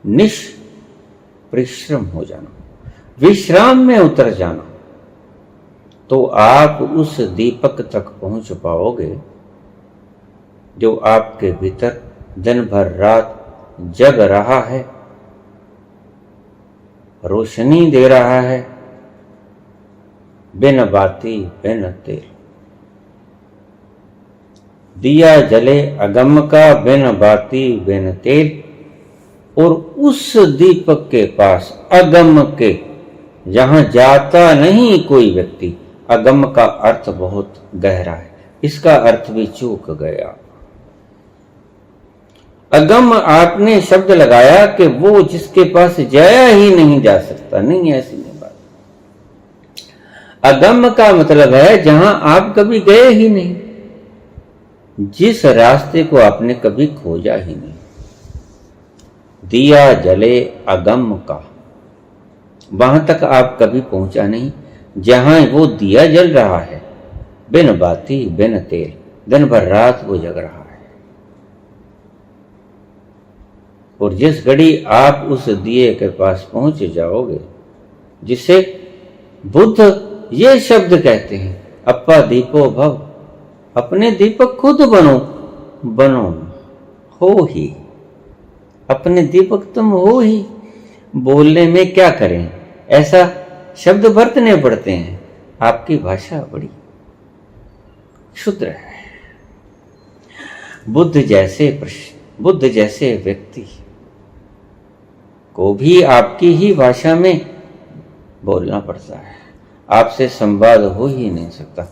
निष्परिश्रम हो जाना, विश्राम में उतर जाना। तो आप उस दीपक तक पहुंच पाओगे जो आपके भीतर दिन भर रात जग रहा है, रोशनी दे रहा है, बिन बाती बिन तेल। दिया जले अगम का, बिन बाती बिन तेल। और उस दीपक के पास, अगम के, जहां जाता नहीं कोई व्यक्ति, अगम का अर्थ बहुत गहरा है, इसका अर्थ भी चूक गया। अगम आपने शब्द लगाया कि वो जिसके पास जाया ही नहीं जा सकता, नहीं, ऐसी नहीं बात। अगम का मतलब है जहां आप कभी गए ही नहीं, जिस रास्ते को आपने कभी खोजा ही नहीं। दिया जले अगम का, वहां तक आप कभी पहुंचा नहीं जहां वो दिया जल रहा है, बिन बाती बिन तेल, दिन भर रात वो जग रहा है। और जिस घड़ी आप उस दिए के पास पहुंच जाओगे, जिसे बुद्ध ये शब्द कहते हैं, अप्पा दीपो भव, अपने दीपक खुद बनो, बनो हो ही, अपने दीपक तुम हो ही। बोलने में क्या करें, ऐसा शब्द बरतने पड़ते हैं। आपकी भाषा बड़ी क्षुद्र है। बुद्ध जैसे व्यक्ति को भी आपकी ही भाषा में बोलना पड़ता है, आपसे संवाद हो ही नहीं सकता।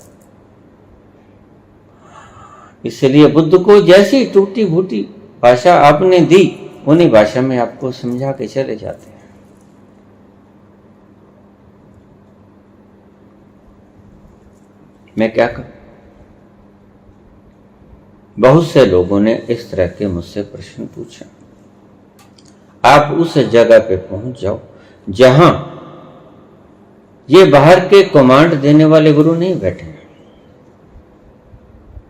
इसलिए बुद्ध को जैसी टूटी फूटी भाषा आपने दी, उन्हीं भाषा में आपको समझा के चले जाते हैं। मैं क्या करूं? बहुत से लोगों ने इस तरह के मुझसे प्रश्न पूछे। आप उस जगह पे पहुंच जाओ जहां ये बाहर के कमांड देने वाले गुरु नहीं बैठे,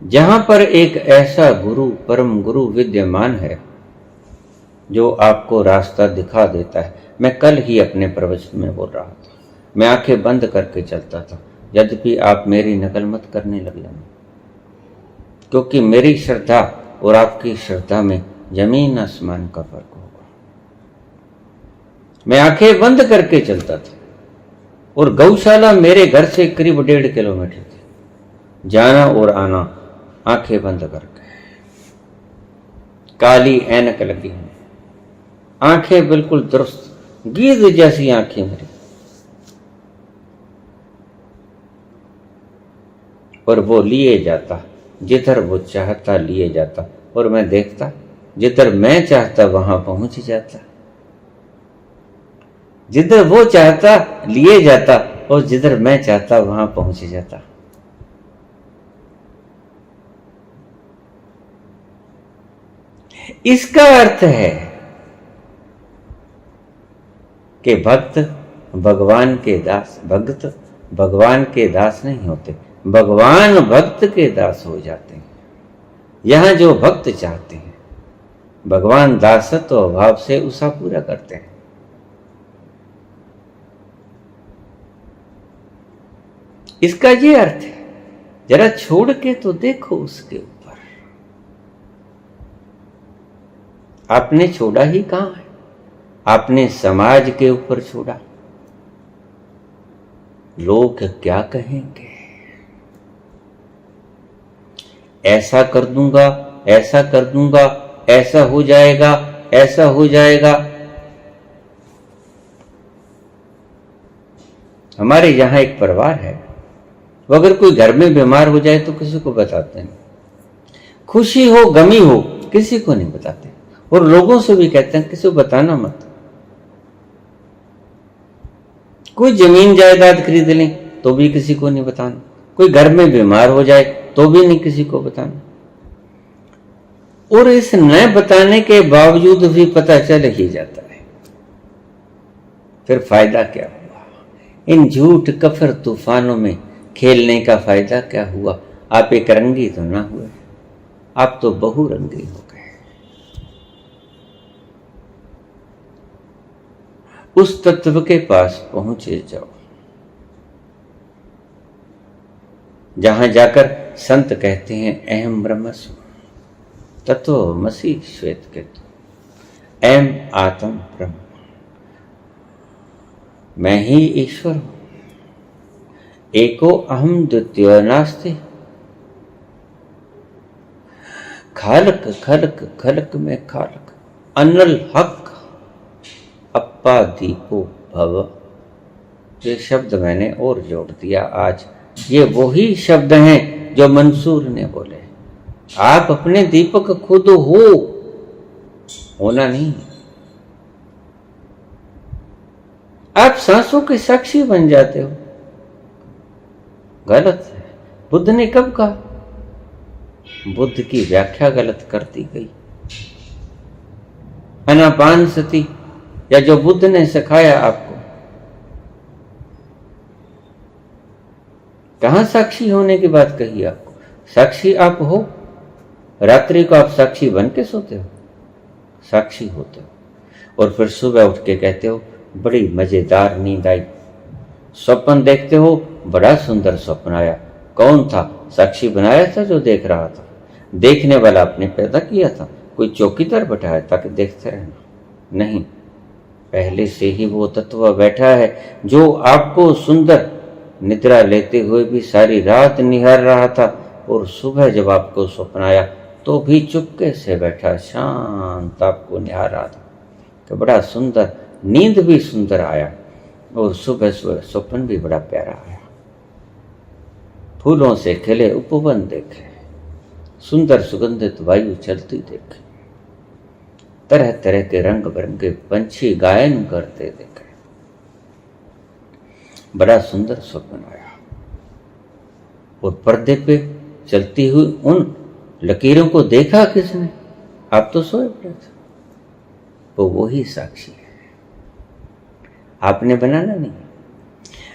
जहां पर एक ऐसा गुरु, परम गुरु विद्यमान है जो आपको रास्ता दिखा देता है। मैं कल ही अपने प्रवचन में बोल रहा था, मैं आंखें बंद करके चलता था, यद्यपि आप मेरी नकल मत करने लग जाना, क्योंकि मेरी श्रद्धा और आपकी श्रद्धा में जमीन आसमान का फर्क होगा। मैं आंखें बंद करके चलता था और गौशाला मेरे घर से करीब 1.5 किलोमीटर थी, जाना और आना आंखें बंद करके, काली ऐनक लगी हुई, आंखें बिल्कुल दुरुस्त, गीद जैसी आंखें मेरी, और वो लिए जाता जिधर वो चाहता, लिए जाता, और मैं देखता जिधर मैं चाहता वहां पहुंच जाता, जिधर वो चाहता लिए जाता, और जिधर मैं चाहता वहां पहुंच जाता। इसका अर्थ है कि भक्त भगवान के दास, भक्त भगवान के दास नहीं होते, भगवान भक्त के दास हो जाते हैं। यहां जो भक्त चाहते हैं, भगवान दासत्व अभाव से उसा पूरा करते हैं। इसका ये अर्थ है, जरा छोड़ के तो देखो उसके ऊपर। आपने छोड़ा ही कहां है? आपने समाज के ऊपर छोड़ा। लोग क्या कहेंगे? ऐसा कर दूंगा, ऐसा कर दूंगा, ऐसा हो जाएगा, ऐसा हो जाएगा। हमारे यहां एक परिवार है, वो अगर कोई घर में बीमार हो जाए तो किसी को बताते नहीं, खुशी हो गमी हो किसी को नहीं बताते, और लोगों से भी कहते हैं किसी को बताना मत। कोई जमीन जायदाद खरीद लें तो भी किसी को नहीं बताना, कोई घर में बीमार हो जाए तो भी नहीं किसी को बताना, और इस न बताने के बावजूद भी पता चल ही जाता है। फिर फायदा क्या हुआ? इन झूठ कफर तूफानों में खेलने का फायदा क्या हुआ? आप एक रंगी तो ना हुए, आप तो बहुरंगी हो गए। उस तत्व के पास पहुंचे जाओ जहां जाकर संत कहते हैं अहम ब्रह्मस्मि तत्वमसि श्वेत केतु, अहम आत्म ब्रह्म, मैं ही ईश्वर हूं, एको अहम द्वितीय नास्ति, खालक खलक खलक में खालक, अनल हक अप्पा दीपो भव। ये शब्द मैंने और जोड़ दिया आज। ये वही शब्द हैं जो मंसूर ने बोले। आप अपने दीपक खुद हो, होना नहीं। आप सांसों के साक्षी बन जाते हो, गलत है। बुद्ध ने कब कहा? बुद्ध की व्याख्या गलत कर दी गई। आनापान सती या जो बुद्ध ने सिखाया आपको, कहां साक्षी होने की बात कही आपको? साक्षी आप हो, रात्रि को आप साक्षी बन के सोते हो, साक्षी होते हो, और फिर सुबह उठ के कहते हो बड़ी मजेदार नींद आई। स्वप्न देखते हो, बड़ा सुंदर स्वप्न आया। कौन था? साक्षी बनाया था जो देख रहा था, देखने वाला आपने पैदा किया था, कोई चौकीदार बैठाया ताकि देखते रहना? नहीं, पहले से ही वो तत्व बैठा है जो आपको सुंदर निद्रा लेते हुए भी सारी रात निहार रहा था, और सुबह जब आपको स्वप्न आया तो भी चुपके से बैठा शांत आपको निहार रहा था कि बड़ा सुंदर, नींद भी सुंदर आया, और सुबह सुबह स्वप्न भी बड़ा प्यारा आया। फूलों से खिले उपवन देखे, सुंदर सुगंधित वायु चलती देखे, तरह तरह के रंग बिरंगे पंछी गायन करते देखे, बड़ा सुंदर स्वप्न आया। और पर्दे पे चलती हुई उन लकीरों को देखा किसने? आप तो सोए पड़े थे। तो वो ही साक्षी है, आपने बनाना नहीं।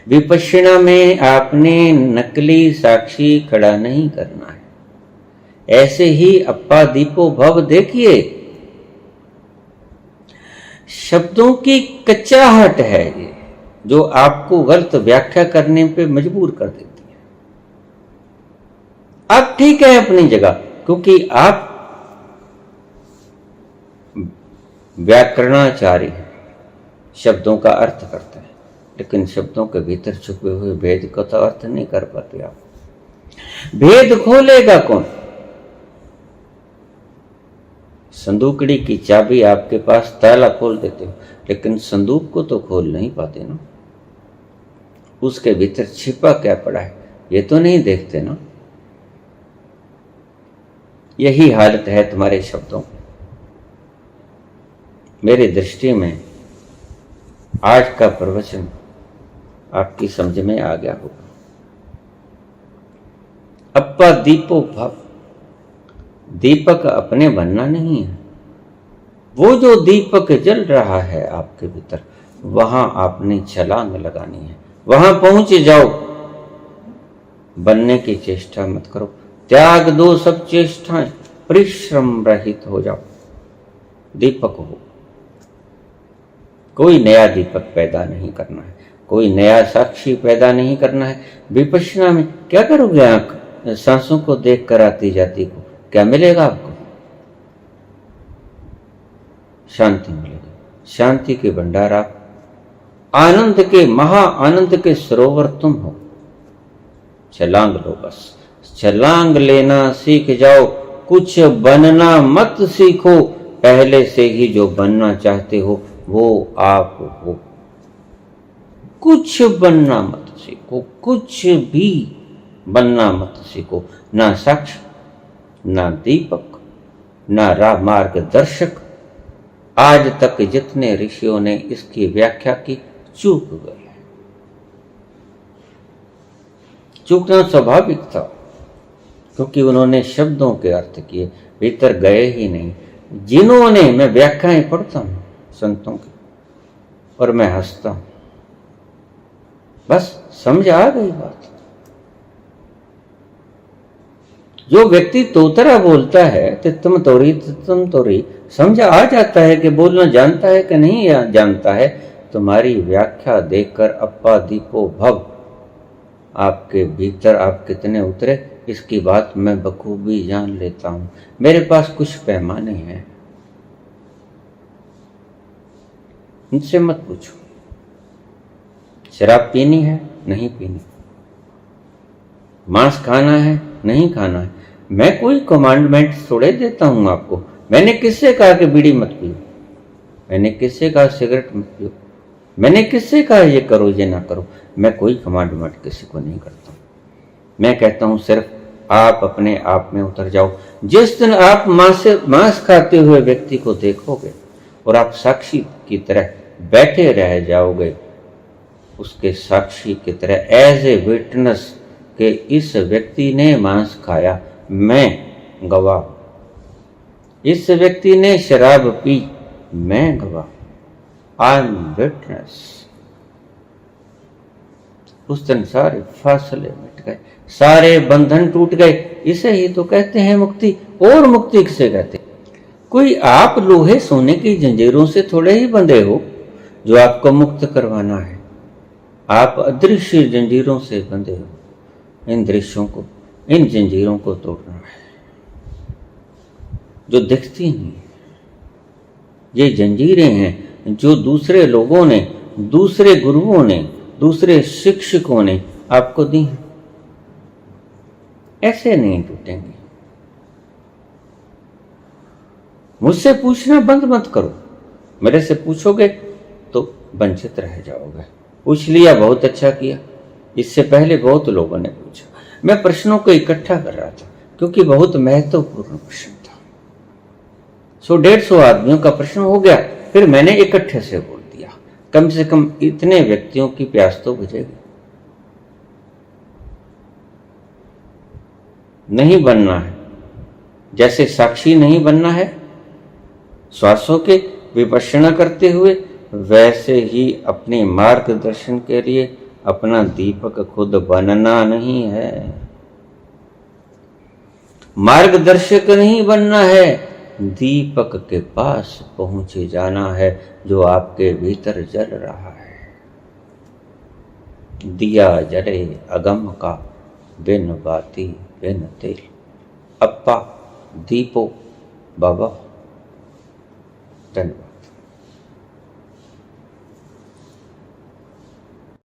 विपश्यना में आपने नकली साक्षी खड़ा नहीं करना है। ऐसे ही अप्पा दीपो भव देखिए, शब्दों की कच्चाहट है ये, जो आपको गलत व्याख्या करने पे मजबूर कर देती है। आप ठीक है अपनी जगह, क्योंकि आप व्याकरणाचार्य हैं, शब्दों का अर्थ करते हैं, लेकिन शब्दों के भीतर छुपे हुए भेद का तो अर्थ नहीं कर पाते आप। भेद खोलेगा कौन? संदूकड़ी की चाबी आपके पास, ताला खोल देते हो, लेकिन संदूक को तो खोल नहीं पाते ना। उसके भीतर छिपा क्या पड़ा है ये तो नहीं देखते ना। यही हालत है तुम्हारे शब्दों की। मेरी दृष्टि में आज का प्रवचन आपकी समझ में आ गया होगा। अप्पा दीपो भव, दीपक अपने बनना नहीं है। वो जो दीपक जल रहा है आपके भीतर, वहां आपने छलांग लगानी है, वहां पहुंच जाओ। बनने की चेष्टा मत करो, त्याग दो सब चेष्टाएं, परिश्रम रहित हो जाओ, दीपक हो। कोई नया दीपक पैदा नहीं करना है, कोई नया साक्षी पैदा नहीं करना है। विपश्यना में क्या करोगे? आंख सांसों को देख कर आती जाती को क्या मिलेगा आपको? शांति मिलेगी। शांति के भंडार आप, आनंद के, महा आनंद के सरोवर तुम हो। छलांग लो, बस छलांग लेना सीख जाओ, कुछ बनना मत सीखो। पहले से ही जो बनना चाहते हो वो आप हो। कुछ बनना मत सीखो, कुछ भी बनना मत सीखो। ना साक्षी, ना दीपक, ना राह मार्गदर्शक। आज तक जितने ऋषियों ने इसकी व्याख्या की चूक गए। चूकना स्वाभाविक था, क्योंकि उन्होंने शब्दों के अर्थ किए, भीतर गए ही नहीं। जिन्होंने, मैं व्याख्याएं पढ़ता हूं संतों की और मैं हंसता हूं, बस समझ आ गई बात। जो व्यक्ति तोतरा बोलता है तित्तम तोरी, समझ आ जाता है कि बोलना जानता है कि नहीं जानता है। तुम्हारी व्याख्या देखकर अप्पा दीपो भव, आपके भीतर आप कितने उतरे इसकी बात मैं बखूबी जान लेता हूं। मेरे पास कुछ पैमाने हैं, उनसे मत पूछो। शराब पीनी है, नहीं पीनी, मांस खाना है, नहीं खाना है। मैं कोई कमांडमेंट थोड़े देता हूं आपको। मैंने किससे कहा कि बीड़ी मत पियो? मैंने किससे कहा सिगरेट मत पियो? मैंने किससे कहा ये करो ये ना करो? मैं कोई कमांडमेंट किसी को नहीं करता। मैं कहता हूं सिर्फ आप अपने आप में उतर जाओ। जिस दिन आप मांस खाते हुए व्यक्ति को देखोगे और आप साक्षी की तरह बैठे रह जाओगे, उसके साक्षी की तरह, एज ए विटनेस कि इस व्यक्ति ने मांस खाया, मैं गवाह। इस व्यक्ति ने शराब पी, मैं गवाह। I am witness. उस दिन सारे फासले मिट गए, सारे बंधन टूट गए। इसे ही तो कहते हैं मुक्ति। और मुक्ति किसे कहते हैं? कोई आप लोहे सोने की जंजीरों से थोड़े ही बंधे हो जो आपको मुक्त करवाना है। आप अदृश्य जंजीरों से बंधे हो। इन दृश्यों को, इन जंजीरों को तोड़ना है जो दिखती नहीं। ये जंजीरें हैं जो दूसरे लोगों ने, दूसरे गुरुओं ने, दूसरे शिक्षकों ने आपको दी हैं। ऐसे नहीं टूटेंगे। मुझसे पूछना बंद मत करो। मेरे से पूछोगे तो वंचित रह जाओगे। पूछ लिया, बहुत अच्छा किया। इससे पहले बहुत लोगों ने पूछा। मैं प्रश्नों को इकट्ठा कर रहा था क्योंकि बहुत महत्वपूर्ण प्रश्न था। 100-150 आदमियों का प्रश्न हो गया, फिर मैंने इकट्ठे से बोल दिया। कम से कम इतने व्यक्तियों की प्यास तो बुझेगी। नहीं बनना है, जैसे साक्षी नहीं बनना है श्वासों के, विपश्यना करते हुए, वैसे ही अपने मार्गदर्शन के लिए अपना दीपक खुद बनना नहीं है, मार्गदर्शक नहीं बनना है, दीपक के पास पहुंचे जाना है जो आपके भीतर जल रहा है। दिया जले अगम का, बिन बाती बिन तेल। अप्पा दीपो बाबा। धन्यवाद।